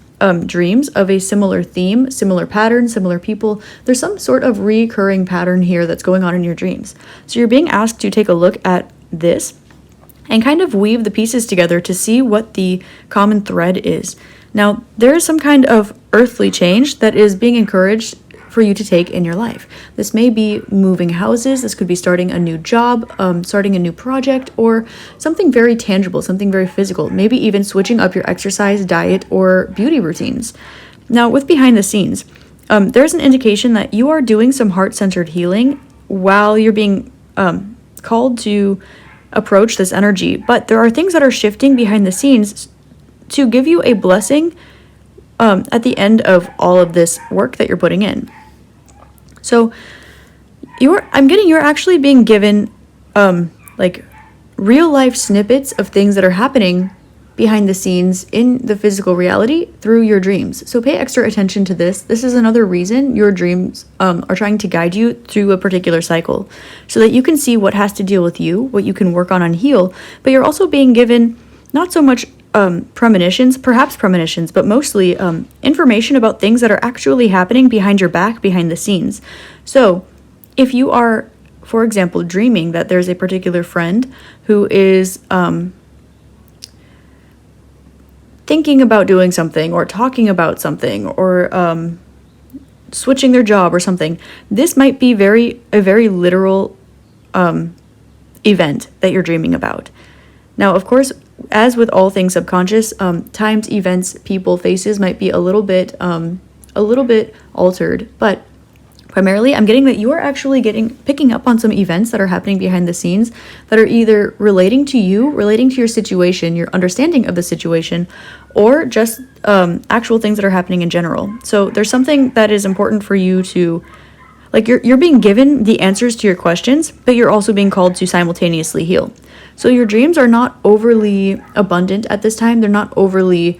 S1: dreams of a similar theme, similar pattern, similar people. There's some sort of recurring pattern here that's going on in your dreams. So you're being asked to take a look at this and kind of weave the pieces together to see what the common thread is. Now, there is some kind of earthly change that is being encouraged for you to take in your life. This may be moving houses, this could be starting a new job, starting a new project, or something very tangible, something very physical, maybe even switching up your exercise, diet, or beauty routines. Now, with behind the scenes, there's an indication that you are doing some heart-centered healing while you're being called to approach this energy, but there are things that are shifting behind the scenes to give you a blessing at the end of all of this work that you're putting in. So you're actually being given like real life snippets of things that are happening behind the scenes in the physical reality through your dreams. So pay extra attention to this. This is another reason your dreams are trying to guide you through a particular cycle so that you can see what has to deal with you, what you can work on and heal, but you're also being given not so much premonitions, but mostly information about things that are actually happening behind your back, behind the scenes. So if you are, for example, dreaming that there's a particular friend who is thinking about doing something or talking about something or switching their job or something, this might be a very literal event that you're dreaming about. Now, of course, as with all things subconscious, times, events, people, faces might be a little bit altered, but primarily I'm getting that you are actually picking up on some events that are happening behind the scenes that are either relating to you, relating to your situation, your understanding of the situation, or just actual things that are happening in general. So there's something that is important for you to, like, you're being given the answers to your questions, but you're also being called to simultaneously heal. So your dreams are not overly abundant at this time. They're not overly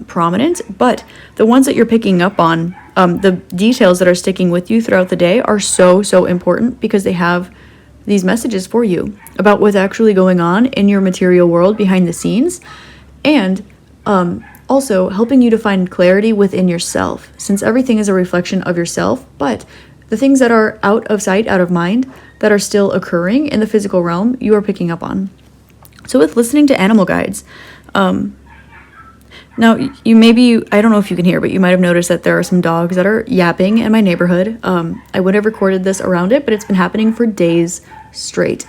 S1: prominent, but the ones that you're picking up on, the details that are sticking with you throughout the day are so important because they have these messages for you about what's actually going on in your material world behind the scenes, and also helping you to find clarity within yourself, since everything is a reflection of yourself, but The things that are out of sight, out of mind, that are still occurring in the physical realm, you are picking up on. So with listening to animal guides, now I don't know if you can hear, but you might have noticed that there are some dogs that are yapping in my neighborhood. I would have recorded this around it, but it's been happening for days straight.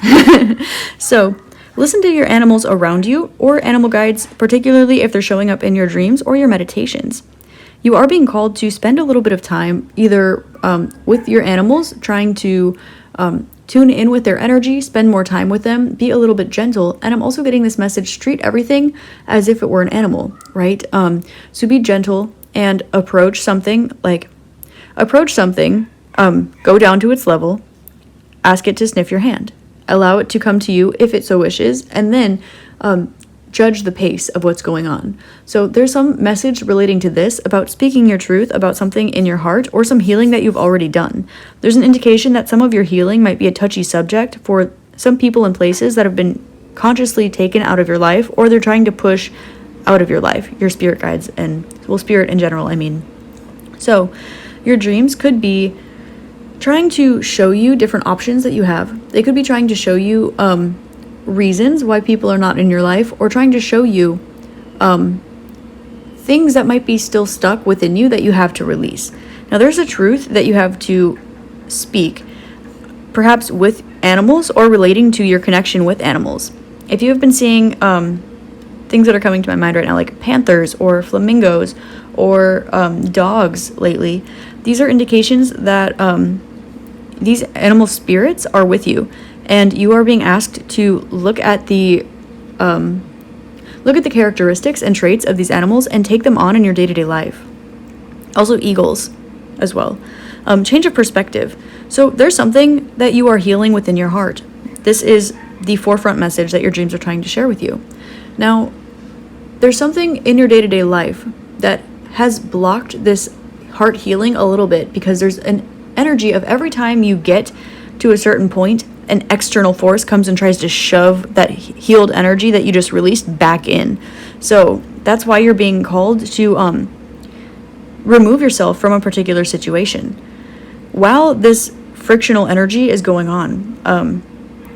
S1: So listen to your animals around you or animal guides, particularly if they're showing up in your dreams or your meditations. You are being called to spend a little bit of time either with your animals, trying to tune in with their energy, spend more time with them, be a little bit gentle. And I'm also getting this message, treat everything as if it were an animal, right? So be gentle and approach something, go down to its level, ask it to sniff your hand, allow it to come to you if it so wishes, and then judge the pace of what's going on. So there's some message relating to this about speaking your truth about something in your heart or some healing that you've already done. There's an indication that some of your healing might be a touchy subject for some people and places that have been consciously taken out of your life, or they're trying to push out of your life, your spirit guides, and spirit in general, I mean. So your dreams could be trying to show you different options that you have. They could be trying to show you reasons why people are not in your life, or trying to show you things that might be still stuck within you that you have to release. Now, there's a truth that you have to speak, perhaps with animals or relating to your connection with animals. If you have been seeing things that are coming to my mind right now, like panthers or flamingos or dogs lately, these are indications that these animal spirits are with you. And you are being asked to look at the characteristics and traits of these animals and take them on in your day-to-day life. Also eagles as well. Change of perspective. So there's something that you are healing within your heart. This is the forefront message that your dreams are trying to share with you. Now, there's something in your day-to-day life that has blocked this heart healing a little bit, because there's an energy of every time you get to a certain point, an external force comes and tries to shove that healed energy that you just released back in. So that's why you're being called to remove yourself from a particular situation. While this frictional energy is going on,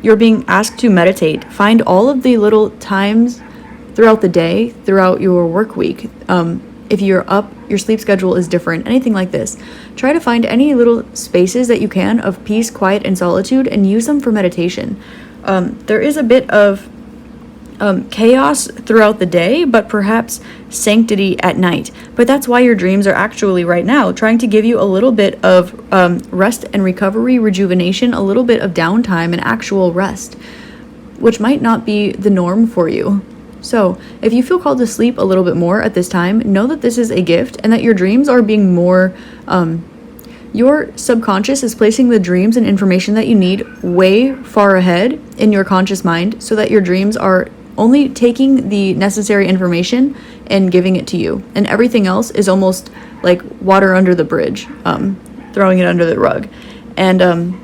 S1: you're being asked to meditate. Find all of the little times throughout the day, throughout your work week. If you're up, your sleep schedule is different, anything like this. Try to find any little spaces that you can of peace, quiet, and solitude, and use them for meditation. There is a bit of chaos throughout the day, but perhaps sanctity at night. But that's why your dreams are actually right now trying to give you a little bit of rest and recovery, rejuvenation, a little bit of downtime and actual rest, which might not be the norm for you. So if you feel called to sleep a little bit more at this time, know that this is a gift and that your dreams are being more, your subconscious is placing the dreams and information that you need way far ahead in your conscious mind, so that your dreams are only taking the necessary information and giving it to you. And everything else is almost like water under the bridge, throwing it under the rug. And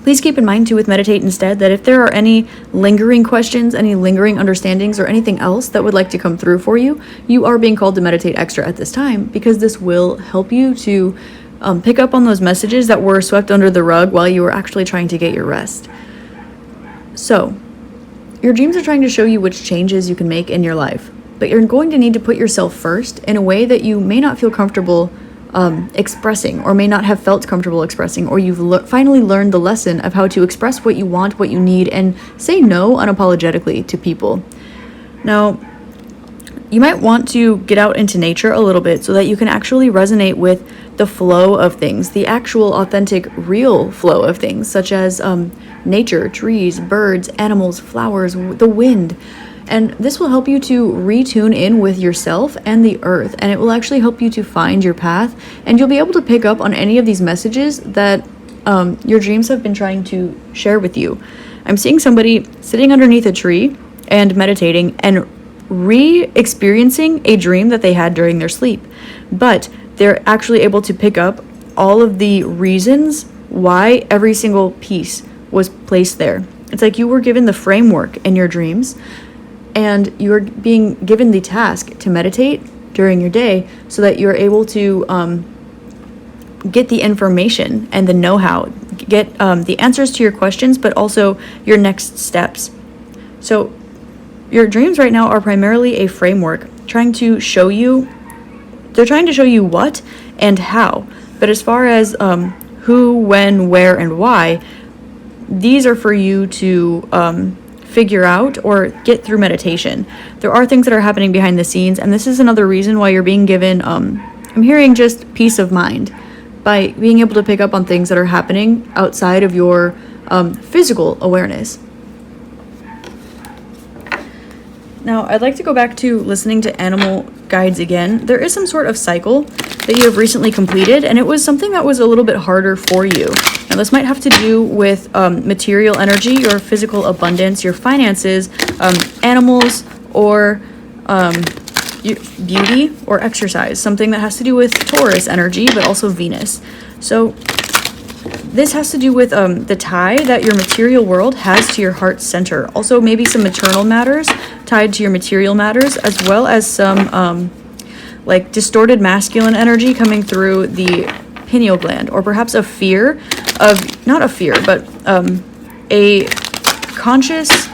S1: please keep in mind, too, with Meditate Instead, that if there are any lingering questions, any lingering understandings, or anything else that would like to come through for you, you are being called to meditate extra at this time, because this will help you to pick up on those messages that were swept under the rug while you were actually trying to get your rest. So, your dreams are trying to show you which changes you can make in your life, but you're going to need to put yourself first in a way that you may not feel comfortable expressing, or may not have felt comfortable expressing, or you've finally learned the lesson of how to express what you want, what you need, and say no unapologetically to people. Now, you might want to get out into nature a little bit so that you can actually resonate with the flow of things, the actual authentic, real flow of things, such as nature, trees, birds, animals, flowers, the wind. And this will help you to retune in with yourself and the earth, and it will actually help you to find your path, and you'll be able to pick up on any of these messages that your dreams have been trying to share with you. I'm seeing somebody sitting underneath a tree and meditating and re-experiencing a dream that they had during their sleep, but they're actually able to pick up all of the reasons why every single piece was placed there. It's like you were given the framework in your dreams, and you're being given the task to meditate during your day so that you're able to
S2: get the information and the know-how, get the answers to your questions, but also your next steps. So your dreams right now are primarily a framework trying to show you what and how. But as far as who, when, where, and why, these are for you to figure out or get through meditation. There are things that are happening behind the scenes, and this is another reason why you're being given, I'm hearing just peace of mind by being able to pick up on things that are happening outside of your physical awareness. Now, I'd like to go back to listening to animal guides again. There is some sort of cycle that you have recently completed, and it was something that was a little bit harder for you. Now, this might have to do with material energy, your physical abundance, your finances, animals, or beauty or exercise, something that has to do with Taurus energy, but also Venus. So this has to do with the tie that your material world has to your heart center. Also, maybe some maternal matters tied to your material matters, as well as some like distorted masculine energy coming through the pineal gland, or perhaps a fear of, not a fear, but a conscious,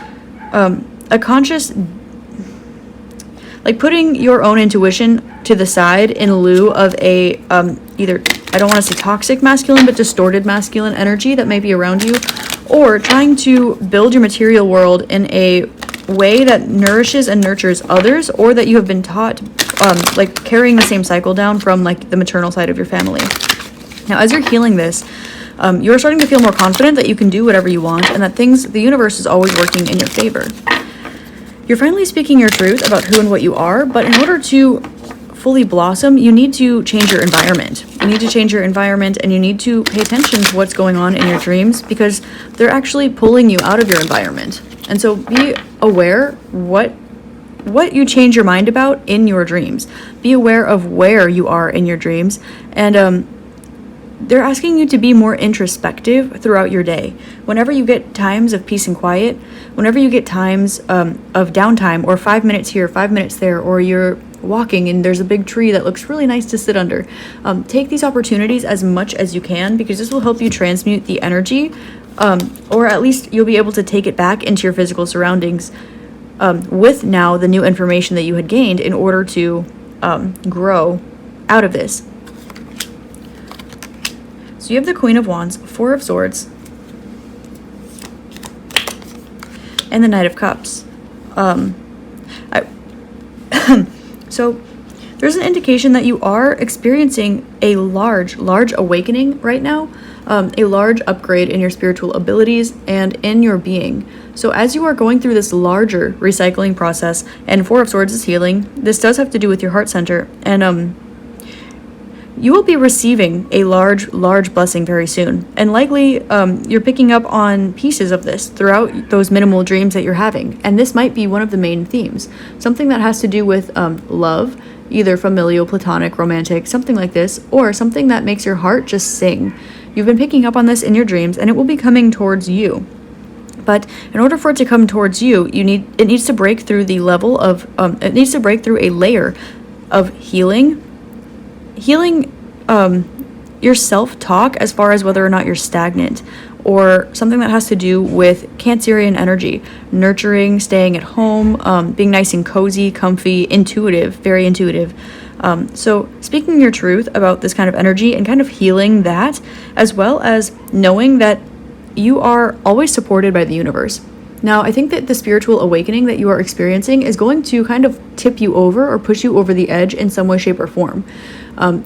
S2: like putting your own intuition to the side in lieu of a either, I don't want to say toxic masculine, but distorted masculine energy that may be around you, or trying to build your material world in a way that nourishes and nurtures others, or that you have been taught, like carrying the same cycle down from like the maternal side of your family. Now, as you're healing this, you're starting to feel more confident that you can do whatever you want, and that the universe is always working in your favor. You're finally speaking your truth about who and what you are, but in order to fully blossom, you need to change your environment. You need to change your environment, and you need to pay attention to what's going on in your dreams, because they're actually pulling you out of your environment. And so be aware what you change your mind about in your dreams. Be aware of where you are in your dreams, and they're asking you to be more introspective throughout your day. Whenever you get times of peace and quiet, whenever you get times of downtime, or 5 minutes here, 5 minutes there, or you're walking and there's a big tree that looks really nice to sit under, take these opportunities as much as you can, because this will help you transmute the energy, or at least you'll be able to take it back into your physical surroundings with now the new information that you had gained in order to grow out of this. So you have the Queen of Wands, Four of Swords, and the Knight of Cups. So there's an indication that you are experiencing a large awakening right now, a large upgrade in your spiritual abilities and in your being. So as you are going through this larger recycling process, and Four of Swords is healing, this does have to do with your heart center, and you will be receiving a large blessing very soon. And likely, you're picking up on pieces of this throughout those minimal dreams that you're having. And this might be one of the main themes. Something that has to do with love, either familial, platonic, romantic, something like this, or something that makes your heart just sing. You've been picking up on this in your dreams, and it will be coming towards you. But in order for it to come towards you, it needs to break through the level of, it needs to break through a layer of healing your self-talk, as far as whether or not you're stagnant, or something that has to do with Cancerian energy, nurturing, staying at home, being nice and cozy, comfy, intuitive, very intuitive. So speaking your truth about this kind of energy and kind of healing that, as well as knowing that you are always supported by the universe. Now, I think that the spiritual awakening that you are experiencing is going to kind of tip you over or push you over the edge in some way, shape, or form.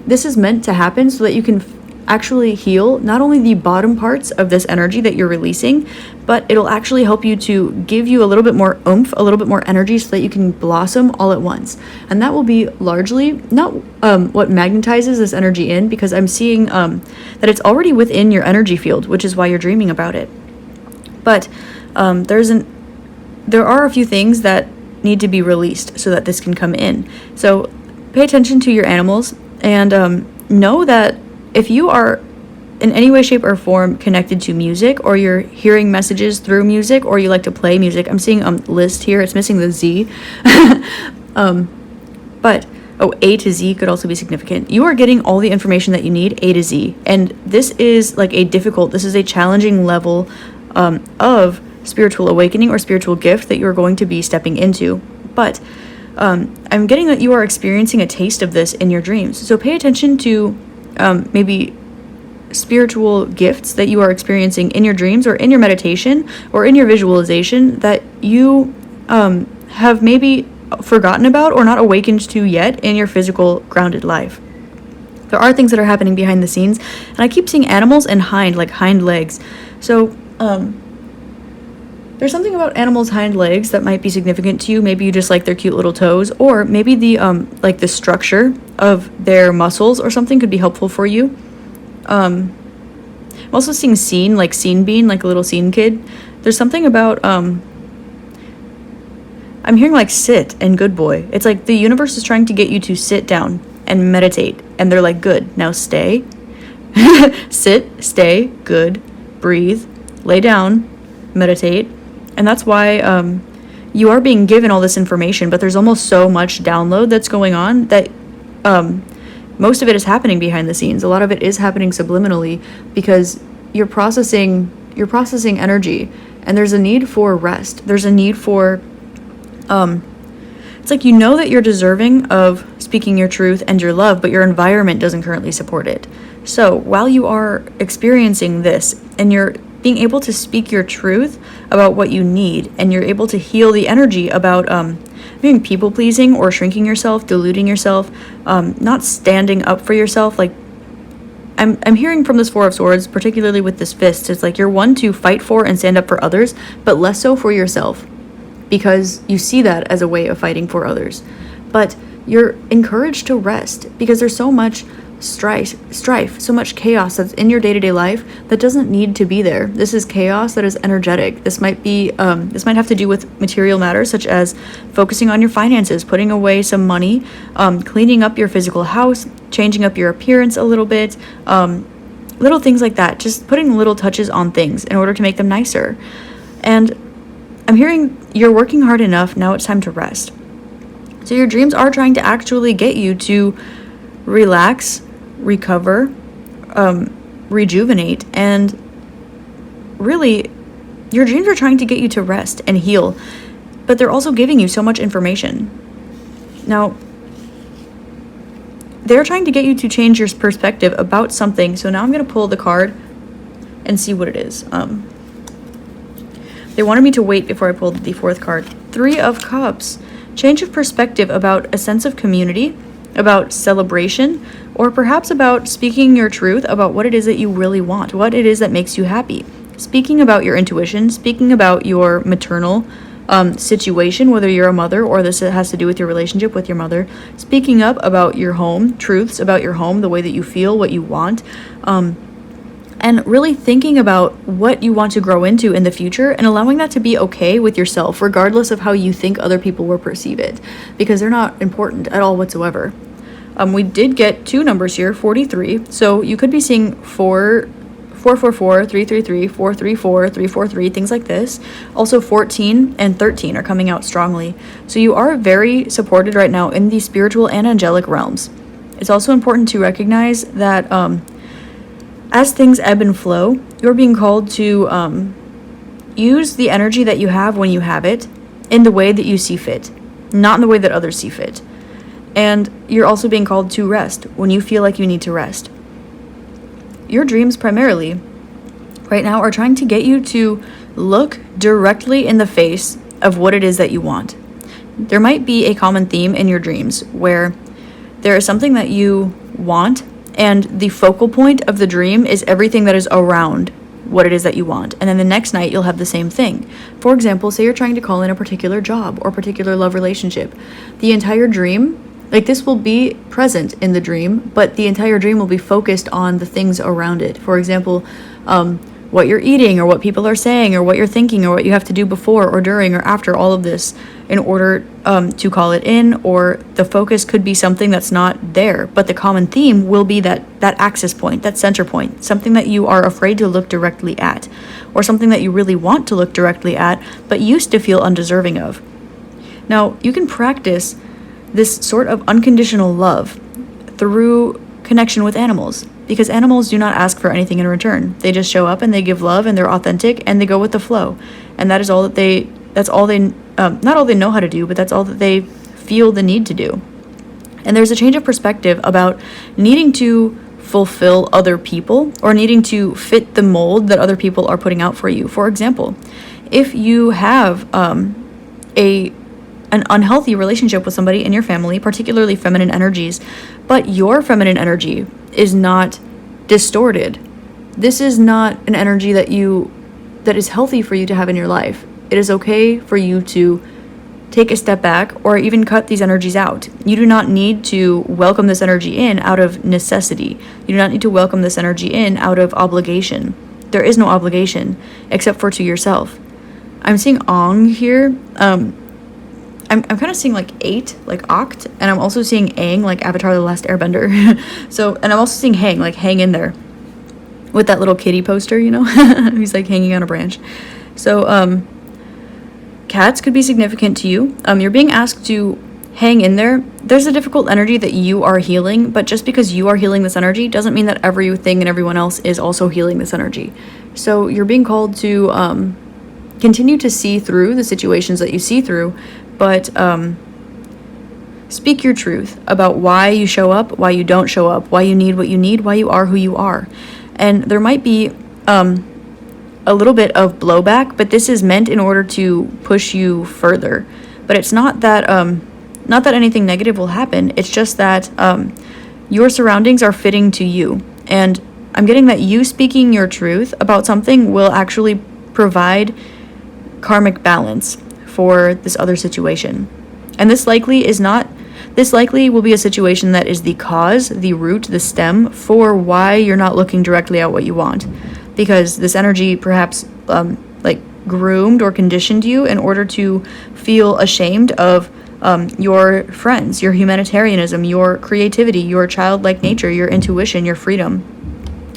S2: This is meant to happen so that you can actually heal not only the bottom parts of this energy that you're releasing, but it'll actually help you to give you a little bit more oomph, a little bit more energy, so that you can blossom all at once. And that will be largely not what magnetizes this energy in, because I'm seeing that it's already within your energy field, which is why you're dreaming about it. But there are a few things that need to be released so that this can come in. So pay attention to your animals, and know that if you are in any way, shape, or form connected to music, or you're hearing messages through music, or you like to play music, I'm seeing list here, it's missing the Z. But Oh, A to Z could also be significant. You are getting all the information that you need, A to Z. And this is like this is a challenging level of spiritual awakening or spiritual gift that you're going to be stepping into. But I'm getting that you are experiencing a taste of this in your dreams. So pay attention to maybe spiritual gifts that you are experiencing in your dreams or in your meditation or in your visualization that you have maybe forgotten about or not awakened to yet in your physical grounded life. There are things that are happening behind the scenes, and I keep seeing animals and hind legs. So there's something about animals' hind legs that might be significant to you. Maybe you just like their cute little toes, or maybe the like the structure of their muscles or something could be helpful for you. I'm also seeing scene bean, like a little scene kid. There's something about I'm hearing like sit and good boy. It's like the universe is trying to get you to sit down and meditate, and they're like, good, now stay. Sit, stay, good, breathe, lay down, meditate. And that's why you are being given all this information, but there's almost so much download that's going on that most of it is happening behind the scenes. A lot of it is happening subliminally because you're processing energy, and there's a need for rest. There's a need for it's like you know that you're deserving of speaking your truth and your love, but your environment doesn't currently support it. So while you are experiencing this and you're being able to speak your truth about what you need, and you're able to heal the energy about being people pleasing or shrinking yourself, deluding yourself, not standing up for yourself. Like I'm hearing from this Four of Swords, particularly with this fist, it's like you're one to fight for and stand up for others, but less so for yourself, because you see that as a way of fighting for others. But you're encouraged to rest because there's so much strife, so much chaos that's in your day-to-day life that doesn't need to be there. This is chaos that is energetic. This might have to do with material matters, such as focusing on your finances, putting away some money, cleaning up your physical house, changing up your appearance a little bit, little things like that, just putting little touches on things in order to make them nicer. And I'm hearing you're working hard enough, now it's time to rest. So your dreams are trying to actually get you to relax, recover, rejuvenate, and really your dreams are trying to get you to rest and heal, but they're also giving you so much information. Now, they're trying to get you to change your perspective about something. So now I'm going to pull the card and see what it is. They wanted me to wait before I pulled the fourth card. Three of Cups. Change of perspective about a sense of community, about celebration, or perhaps about speaking your truth about what it is that you really want, what it is that makes you happy. Speaking about your intuition, speaking about your maternal situation, whether you're a mother or this has to do with your relationship with your mother. Speaking up about your home, truths about your home, the way that you feel, what you want. And really thinking about what you want to grow into in the future and allowing that to be okay with yourself, regardless of how you think other people will perceive it, because they're not important at all whatsoever. We did get two numbers here, 43. So you could be seeing 444, 333, 434, 343, things like this. Also 14 and 13 are coming out strongly. So you are very supported right now in the spiritual and angelic realms. It's also important to recognize that as things ebb and flow, you're being called to use the energy that you have when you have it in the way that you see fit, not in the way that others see fit. And you're also being called to rest when you feel like you need to rest. Your dreams primarily right now are trying to get you to look directly in the face of what it is that you want. There might be a common theme in your dreams where there is something that you want, and the focal point of the dream is everything that is around what it is that you want. And then the next night you'll have the same thing. For example, say you're trying to call in a particular job or particular love relationship. The entire dream, like this will be present in the dream, but the entire dream will be focused on the things around it. For example, what you're eating or what people are saying or what you're thinking or what you have to do before or during or after all of this in order to call it in, or the focus could be something that's not there, but the common theme will be that axis point, that center point, something that you are afraid to look directly at, or something that you really want to look directly at but used to feel undeserving of. Now, you can practice this sort of unconditional love through connection with animals, because animals do not ask for anything in return. They just show up and they give love and they're authentic and they go with the flow. And that is all that that's all they, not all they know how to do, but that's all that they feel the need to do. And there's a change of perspective about needing to fulfill other people or needing to fit the mold that other people are putting out for you. For example, if you have an unhealthy relationship with somebody in your family, particularly feminine energies, but your feminine energy is not distorted. This is not an energy that is healthy for you to have in your life. It is okay for you to take a step back or even cut these energies out. You do not need to welcome this energy in out of necessity. You do not need to welcome this energy in out of obligation. There is no obligation except for to yourself. I'm seeing Ong here. I'm kind of seeing like 8, like Oct, and I'm also seeing Aang, like Avatar: The Last Airbender. So, and I'm also seeing Hang, like hang in there, with that little kitty poster, you know, he's like hanging on a branch. So, cats could be significant to you. You're being asked to hang in there. There's a difficult energy that you are healing, but just because you are healing this energy doesn't mean that everything and everyone else is also healing this energy. So you're being called to continue to see through the situations that you see through, but speak your truth about why you show up, why you don't show up, why you need what you need, why you are who you are. And there might be a little bit of blowback, but this is meant in order to push you further. But it's not that anything negative will happen. It's just that your surroundings are fitting to you. And I'm getting that you speaking your truth about something will actually provide karmic balance for this other situation. And this likely will be a situation that is the cause, the root, the stem for why you're not looking directly at what you want. Because this energy perhaps groomed or conditioned you in order to feel ashamed of your friends, your humanitarianism, your creativity, your childlike nature, your intuition, your freedom.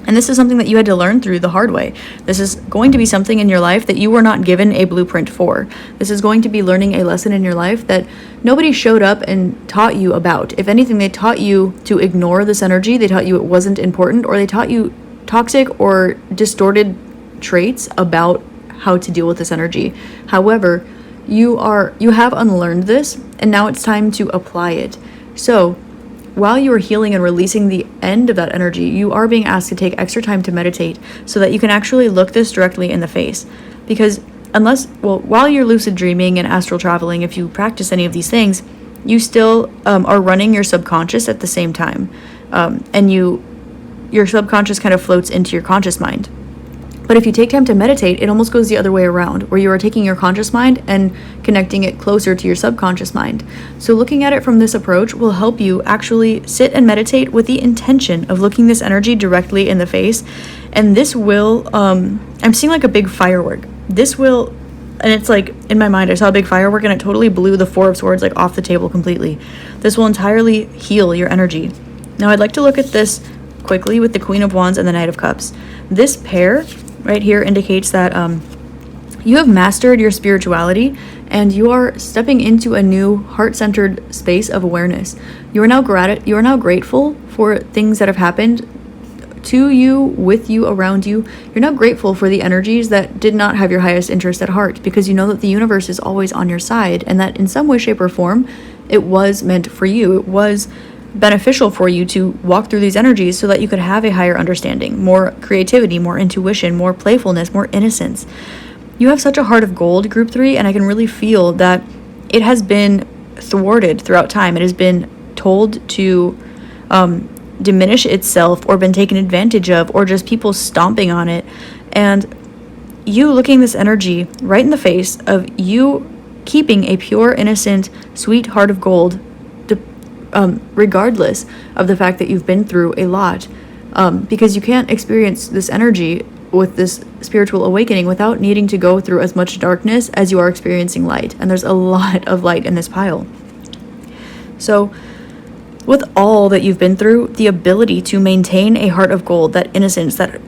S2: And this is something that you had to learn through the hard way. This is going to be something in your life that you were not given a blueprint for. This is going to be learning a lesson in your life that nobody showed up and taught you about. If anything, they taught you to ignore this energy. They taught you it wasn't important, or they taught you toxic or distorted traits about how to deal with this energy. However, you have unlearned this, and now it's time to apply it. So while you are healing and releasing the end of that energy, you are being asked to take extra time to meditate so that you can actually look this directly in the face. Because while you're lucid dreaming and astral traveling, if you practice any of these things, you still are running your subconscious at the same time. And your subconscious kind of floats into your conscious mind. But if you take time to meditate, it almost goes the other way around, where you are taking your conscious mind and connecting it closer to your subconscious mind. So looking at it from this approach will help you actually sit and meditate with the intention of looking this energy directly in the face. And this will, I'm seeing like a big firework. This will, and it's like, in my mind, I saw a big firework and it totally blew the 4 of Swords like off the table completely. This will entirely heal your energy. Now I'd like to look at this quickly with the Queen of Wands and the Knight of Cups. This pair right here indicates that you have mastered your spirituality and you are stepping into a new heart-centered space of awareness. You are now grateful for things that have happened to you, with you, around you. You're now grateful for the energies that did not have your highest interest at heart, because you know that the universe is always on your side and that in some way, shape, or form, it was meant for you. It was beneficial for you to walk through these energies so that you could have a higher understanding, more creativity, more intuition, more playfulness, more innocence. You have such a heart of gold, Group 3, and I can really feel that it has been thwarted throughout time. It has been told to diminish itself, or been taken advantage of, or just people stomping on it. And you looking this energy right in the face of you keeping a pure, innocent, sweet heart of gold, regardless of the fact that you've been through a lot, because you can't experience this energy with this spiritual awakening without needing to go through as much darkness as you are experiencing light. And there's a lot of light in this pile. So with all that you've been through, the ability to maintain a heart of gold, that innocence, that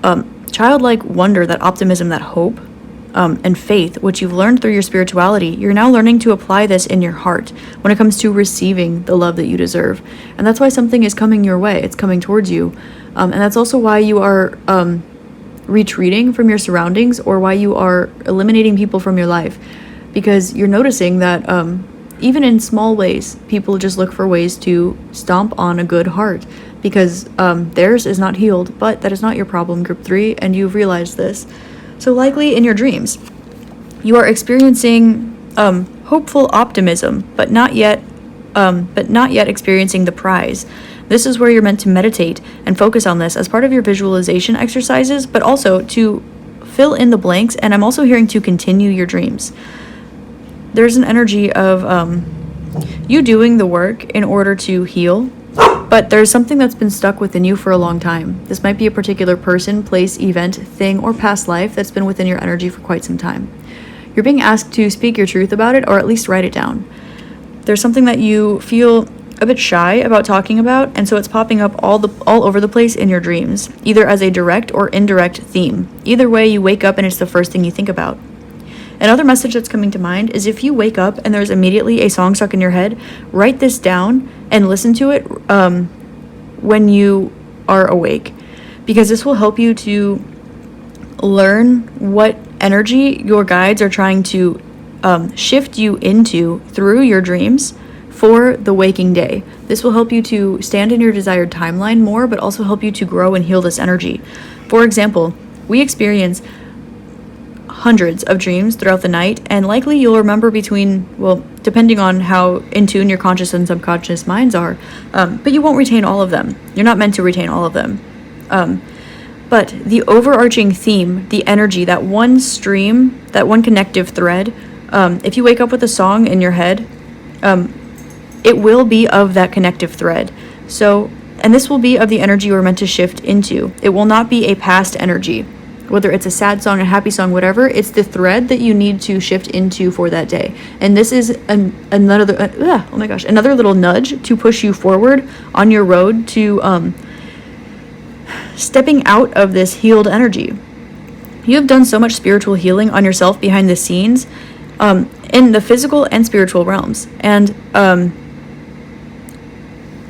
S2: childlike wonder, that optimism, that hope, and faith, what you've learned through your spirituality, you're now learning to apply this in your heart when it comes to receiving the love that you deserve. And that's why something is coming your way. It's coming towards you. And that's also why you are retreating from your surroundings, or why you are eliminating people from your life, because you're noticing that even in small ways, people just look for ways to stomp on a good heart, because theirs is not healed. But that is not your problem, group 3, and you've realized this. So likely in your dreams, you are experiencing hopeful optimism, but not yet experiencing the prize. This is where you're meant to meditate and focus on this as part of your visualization exercises, but also to fill in the blanks. And I'm also hearing to continue your dreams. There's an energy of you doing the work in order to heal, but there's something that's been stuck within you for a long time. This might be a particular person, place, event, thing, or past life that's been within your energy for quite some time. You're being asked to speak your truth about it, or at least write it down. There's something that you feel a bit shy about talking about, and so it's popping up all over the place in your dreams, either as a direct or indirect theme. Either way, you wake up and it's the first thing you think about. Another message that's coming to mind is if you wake up and there's immediately a song stuck in your head, write this down and listen to it when you are awake, because this will help you to learn what energy your guides are trying to shift you into through your dreams for the waking day. This will help you to stand in your desired timeline more, but also help you to grow and heal this energy. For example, we experience hundreds of dreams throughout the night, and likely you'll remember depending on how in tune your conscious and subconscious minds are, but you won't retain all of them. You're not meant to retain all of them. But the overarching theme, the energy, that one stream, that one connective thread, if you wake up with a song in your head, it will be of that connective thread. So, and this will be of the energy we're meant to shift into. It will not be a past energy. Whether it's a sad song, a happy song, whatever, it's the thread that you need to shift into for that day. And this is another little nudge to push you forward on your road to stepping out of this healed energy. You have done so much spiritual healing on yourself behind the scenes, in the physical and spiritual realms. And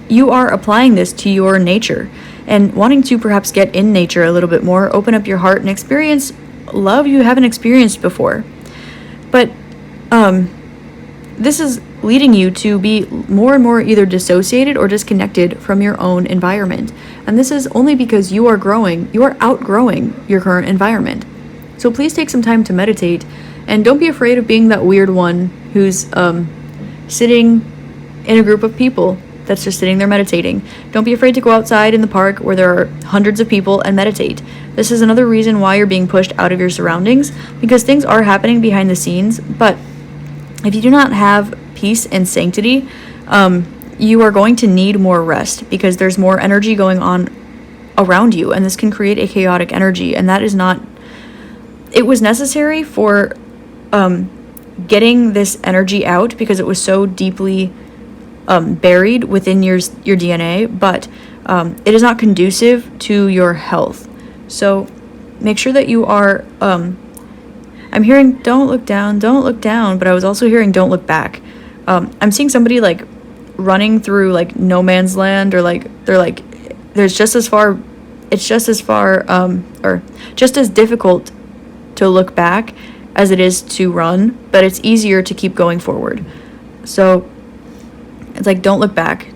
S2: you are applying this to your nature and wanting to perhaps get in nature a little bit more, open up your heart and experience love you haven't experienced before. But this is leading you to be more and more either dissociated or disconnected from your own environment. And this is only because you are outgrowing your current environment. So please take some time to meditate, and don't be afraid of being that weird one who's sitting in a group of people that's just sitting there meditating. Don't be afraid to go outside in the park where there are hundreds of people and meditate. This is another reason why you're being pushed out of your surroundings, because things are happening behind the scenes. But if you do not have peace and sanctity, you are going to need more rest, because there's more energy going on around you, and this can create a chaotic energy, and that is not... It was necessary for getting this energy out because it was so deeply buried within your DNA, but it is not conducive to your health. So make sure that you are... I'm hearing don't look down, but I was also hearing don't look back. I'm seeing somebody like running through like no man's land, or there's just as far, or just as difficult to look back as it is to run, but it's easier to keep going forward. So it's like, don't look back.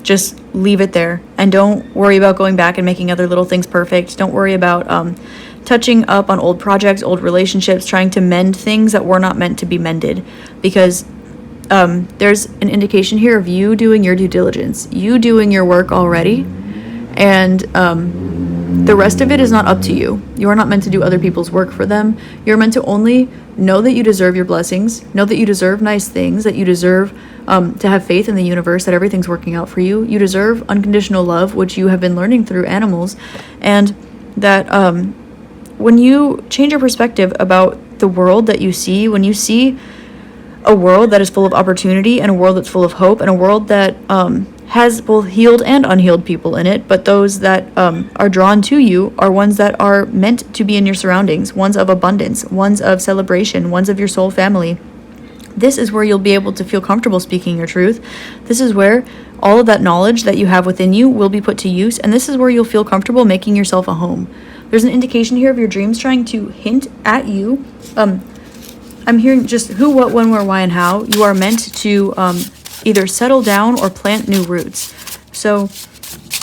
S2: Just leave it there, and don't worry about going back and making other little things perfect. Don't worry about touching up on old projects, old relationships, trying to mend things that were not meant to be mended, because there's an indication here of you doing your due diligence, you doing your work already, and the rest of it is not up to you. You are not meant to do other people's work for them. You're meant to only know that you deserve your blessings, know that you deserve nice things, that you deserve to have faith in the universe, that everything's working out for you. You deserve unconditional love, which you have been learning through animals, and that when you change your perspective about the world that you see, when you see a world that is full of opportunity, and a world that's full of hope, and a world that has both healed and unhealed people in it, but those that are drawn to you are ones that are meant to be in your surroundings, ones of abundance, ones of celebration, ones of your soul family. This is where you'll be able to feel comfortable speaking your truth. This is where all of that knowledge that you have within you will be put to use, and this is where you'll feel comfortable making yourself a home. There's an indication here of your dreams trying to hint at you. I'm hearing just who, what, when, where, why, and how. You are meant to either settle down or plant new roots. So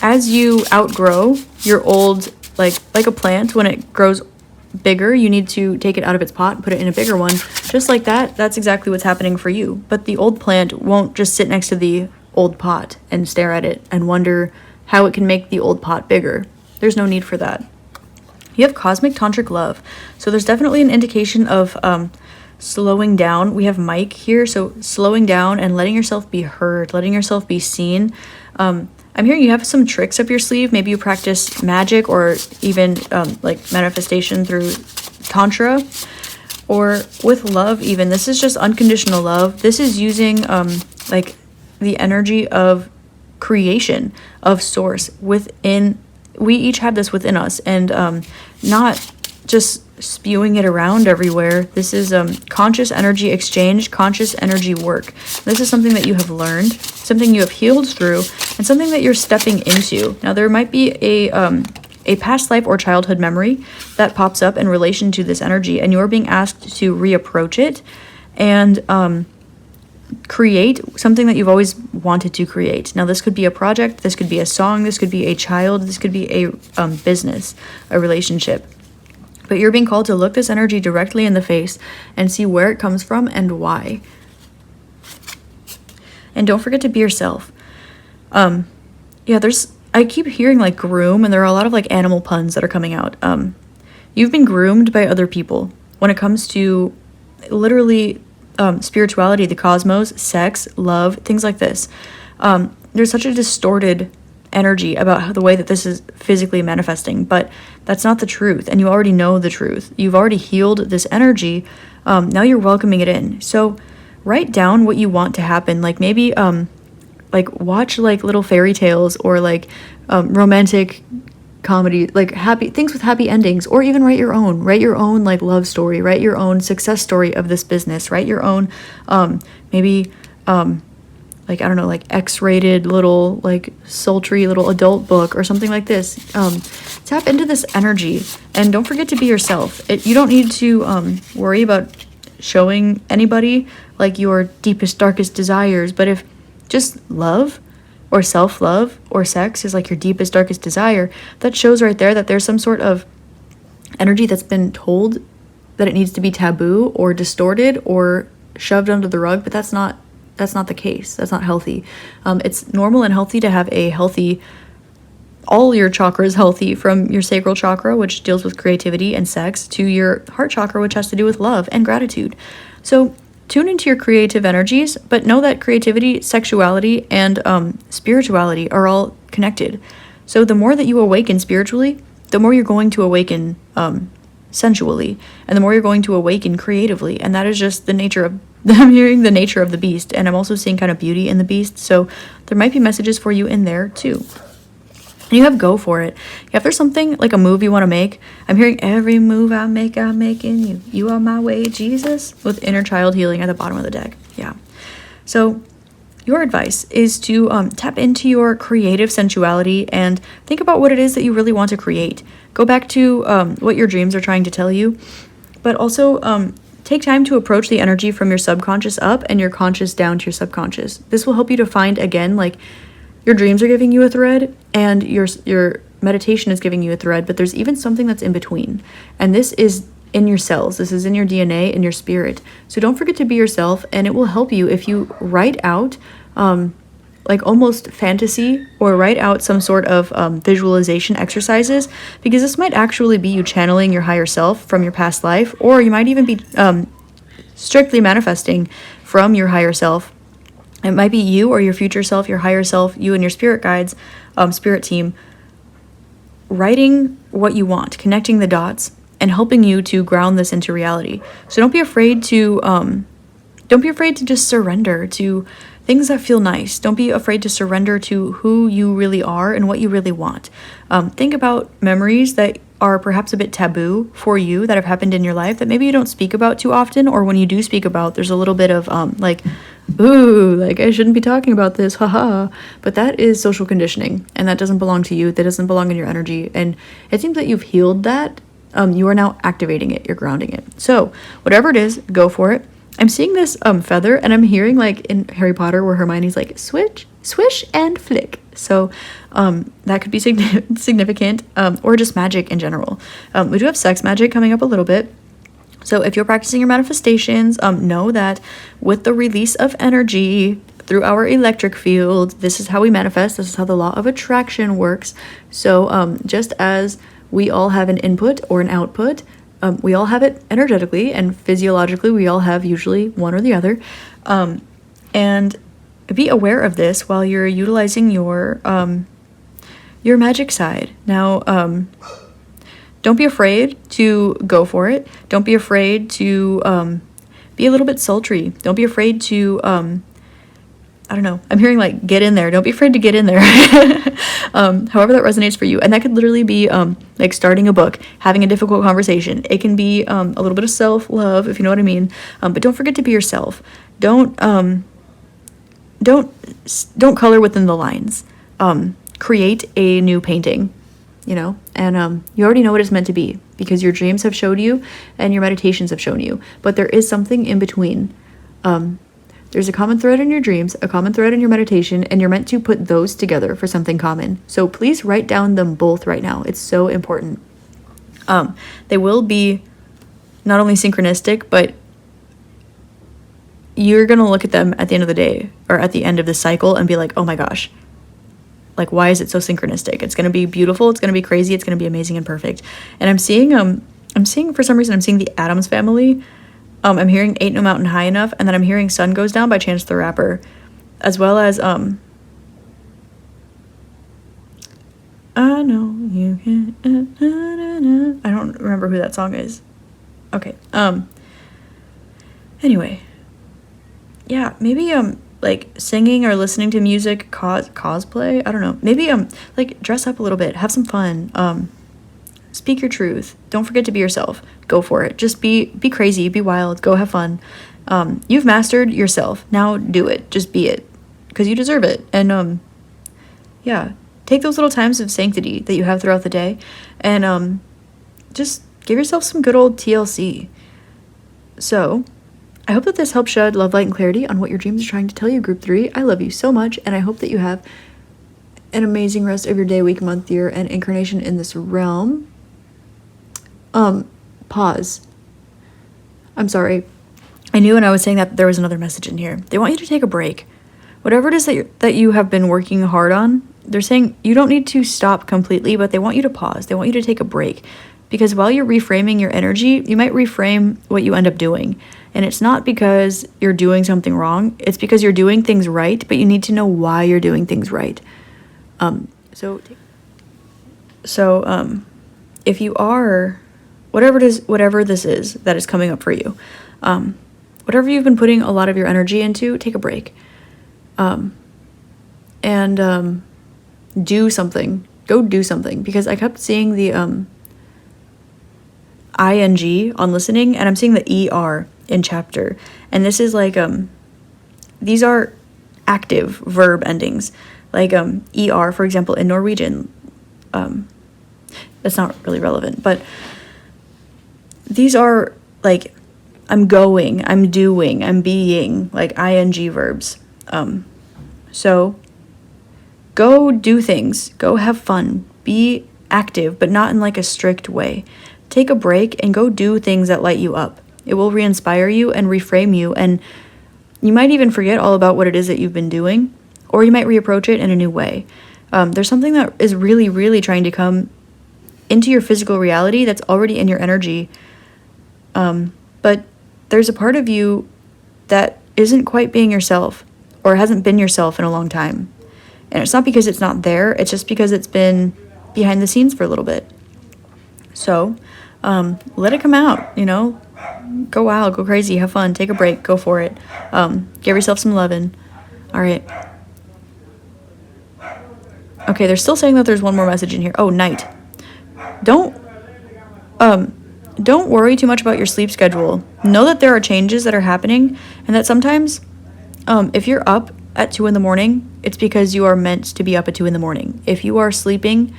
S2: as you outgrow your old, like a plant, when it grows bigger, you need to take it out of its pot and put it in a bigger one. Just like that, that's exactly what's happening for you. But the old plant won't just sit next to the old pot and stare at it and wonder how it can make the old pot bigger. There's no need for that. You have cosmic tantric love. So there's definitely an indication of slowing down. We have Mike here, so slowing down and letting yourself be heard, letting yourself be seen. I'm hearing you have some tricks up your sleeve. Maybe you practice magic or even like manifestation through tantra, or with love even. This is just unconditional love. This is using like the energy of creation, of source within. We each have this within us, and not just spewing it around everywhere. This is conscious energy exchange, conscious energy work. This is something that you have learned, something you have healed through, and something that you're stepping into. Now, there might be a past life or childhood memory that pops up in relation to this energy, and you're being asked to reapproach it and create something that you've always wanted to create. Now, this could be a project, this could be a song, this could be a child, this could be a business, a relationship. But you're being called to look this energy directly in the face and see where it comes from and why. And don't forget to be yourself. I keep hearing like groom, and there are a lot of like animal puns that are coming out. You've been groomed by other people when it comes to literally spirituality, the cosmos, sex, love, things like this. There's such a distorted energy about the way that this is physically manifesting, but that's not the truth, and you already know the truth. You've already healed this energy. Now you're welcoming it in. So write down what you want to happen. Like maybe like watch like little fairy tales or like romantic comedy, like happy things with happy endings, or even write your own like love story, write your own success story of this business, write your own maybe like, I don't know, like X-rated little, like sultry little adult book or something like this. Tap into this energy, and don't forget to be yourself. You don't need to worry about showing anybody like your deepest, darkest desires, but if just love or self-love or sex is like your deepest, darkest desire, that shows right there that there's some sort of energy that's been told that it needs to be taboo or distorted or shoved under the rug, but that's not the case. That's not healthy. It's normal and healthy to have a healthy, all your chakras healthy, from your sacral chakra, which deals with creativity and sex, to your heart chakra, which has to do with love and gratitude. So tune into your creative energies, but know that creativity, sexuality, and spirituality are all connected. So the more that you awaken spiritually, the more you're going to awaken sensually, and the more you're going to awaken creatively. And that is just the nature of I'm hearing the nature of the beast, and I'm also seeing kind of beauty in the beast, so there might be messages for you in there too. And you have go for it. If there's something like a move you want to make, I'm hearing every move I make in you. You are my way, Jesus, with inner child healing at the bottom of the deck. Yeah. So your advice is to tap into your creative sensuality and think about what it is that you really want to create. Go back to what your dreams are trying to tell you, but also take time to approach the energy from your subconscious up and your conscious down to your subconscious. This will help you to find, again, like your dreams are giving you a thread and your meditation is giving you a thread, but there's even something that's in between. And this is in your cells. This is in your DNA, in your spirit. So don't forget to be yourself, and it will help you if you write out like almost fantasy, or write out some sort of visualization exercises, because this might actually be you channeling your higher self from your past life, or you might even be strictly manifesting from your higher self. It might be you or your future self, your higher self, you and your spirit guides, spirit team, writing what you want, connecting the dots, and helping you to ground this into reality. So don't be afraid to just surrender to things that feel nice. Don't be afraid to surrender to who you really are and what you really want. Think about memories that are perhaps a bit taboo for you that have happened in your life that maybe you don't speak about too often, or when you do speak about, there's a little bit of like, ooh, like I shouldn't be talking about this, haha. But that is social conditioning, and that doesn't belong to you. That doesn't belong in your energy. And it seems that you've healed that. You are now activating it. You're grounding it. So whatever it is, go for it. I'm seeing this feather, and I'm hearing like in Harry Potter where Hermione's like switch, swish, and flick. So that could be significant, or just magic in general. We do have sex magic coming up a little bit. So if you're practicing your manifestations, know that with the release of energy through our electric field, this is how we manifest. This is how the law of attraction works. So just as we all have an input or an output, we all have it energetically, and physiologically we all have usually one or the other. And be aware of this while you're utilizing your magic side. Now, don't be afraid to go for it. Don't be afraid to be a little bit sultry. Don't be afraid to, I don't know, I'm hearing like get in there. Don't be afraid to get in there. However that resonates for you. And that could literally be like starting a book, having a difficult conversation. It can be a little bit of self-love, if you know what I mean. But don't forget to be yourself. Don't color within the lines. Create a new painting, you know, and you already know what it's meant to be because your dreams have showed you and your meditations have shown you. But there is something in between. There's a common thread in your dreams, a common thread in your meditation, and you're meant to put those together for something common. So please write down them both right now. It's so important. They will be not only synchronistic, but you're going to look at them at the end of the day or at the end of the cycle and be like, oh my gosh, like, why is it so synchronistic? It's going to be beautiful. It's going to be crazy. It's going to be amazing and perfect. And I'm seeing for some reason, I'm seeing the Addams Family. I'm hearing Ain't No Mountain High Enough. And then I'm hearing Sun Goes Down by Chance the Rapper, as well as, I know you can, I don't remember who that song is. Okay. Anyway. Yeah, maybe like singing or listening to music cosplay. I don't know. Maybe like dress up a little bit, have some fun. Speak your truth. Don't forget to be yourself. Go for it. Just be crazy, be wild, go have fun. You've mastered yourself. Now do it. Just be it, because you deserve it. And yeah, take those little times of sanctity that you have throughout the day, and just give yourself some good old TLC. So I hope that this helps shed love, light, and clarity on what your dreams are trying to tell you, Group 3. I love you so much, and I hope that you have an amazing rest of your day, week, month, year, and incarnation in this realm. Pause. I'm sorry. I knew when I was saying that there was another message in here. They want you to take a break. Whatever it is that you have been working hard on, they're saying you don't need to stop completely, but they want you to pause. They want you to take a break. Because while you're reframing your energy, you might reframe what you end up doing. And it's not because you're doing something wrong. It's because you're doing things right, but you need to know why you're doing things right. If you are, whatever this is that is coming up for you, whatever you've been putting a lot of your energy into, take a break. And do something. Go do something. Because I kept seeing the ing on listening, and I'm seeing the er in chapter. And this is like, these are active verb endings. Like er, for example, in Norwegian. That's not really relevant, but these are like, I'm going, I'm doing, I'm being, like ing verbs. So go do things, go have fun, be active, but not in like a strict way. Take a break and go do things that light you up. It will re-inspire you and reframe you, and you might even forget all about what it is that you've been doing, or you might reapproach it in a new way. There's something that is really, really trying to come into your physical reality that's already in your energy. But there's a part of you that isn't quite being yourself, or hasn't been yourself in a long time. And it's not because it's not there, it's just because it's been behind the scenes for a little bit. So, let it come out, you know? Go wild, go crazy, have fun, take a break, go for it. Give yourself some loving. All right. Okay, they're still saying that there's one more message in here. Oh, night. Don't don't worry too much about your sleep schedule. Know that there are changes that are happening, and that sometimes if you're up at 2 in the morning, it's because you are meant to be up at 2 in the morning. If you are sleeping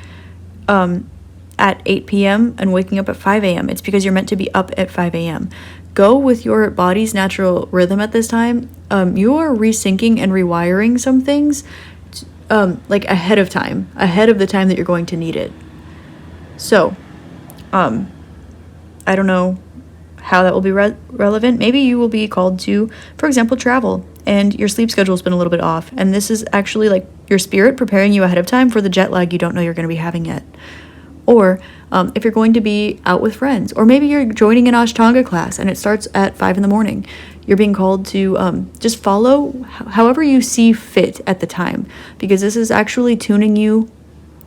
S2: at 8 p.m. and waking up at 5 a.m., it's because you're meant to be up at 5 a.m. Go with your body's natural rhythm at this time. You are resyncing and rewiring some things like ahead of the time that you're going to need it. So, I don't know how that will be relevant. Maybe you will be called to, for example, travel, and your sleep schedule has been a little bit off. And this is actually like your spirit preparing you ahead of time for the jet lag you don't know you're going to be having yet. Or if you're going to be out with friends, or maybe you're joining an Ashtanga class and it starts at 5 in the morning. You're being called to just follow however you see fit at the time, because this is actually tuning you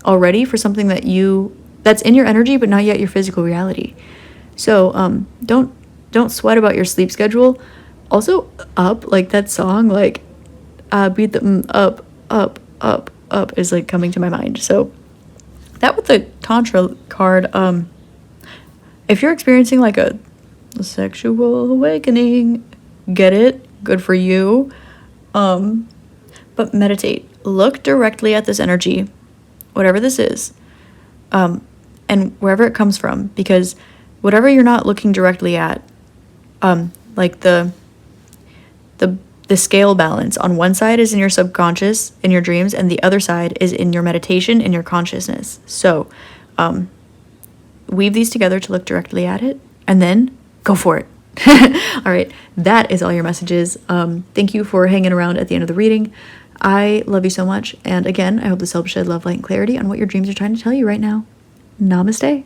S2: already for something that's in your energy but not yet your physical reality. So don't sweat about your sleep schedule. Also, up, like that song, like beat the up is like coming to my mind. So that with the Tantra card, if you're experiencing like a sexual awakening, get it, good for you. But meditate, look directly at this energy, whatever this is, and wherever it comes from, because whatever you're not looking directly at, like the scale balance on one side is in your subconscious, in your dreams, and the other side is in your meditation, in your consciousness. So weave these together to look directly at it, and then go for it. All right, that is all your messages. Thank you for hanging around at the end of the reading. I love you so much, and again, I hope this helps shed love, light, and clarity on what your dreams are trying to tell you right now. Namaste.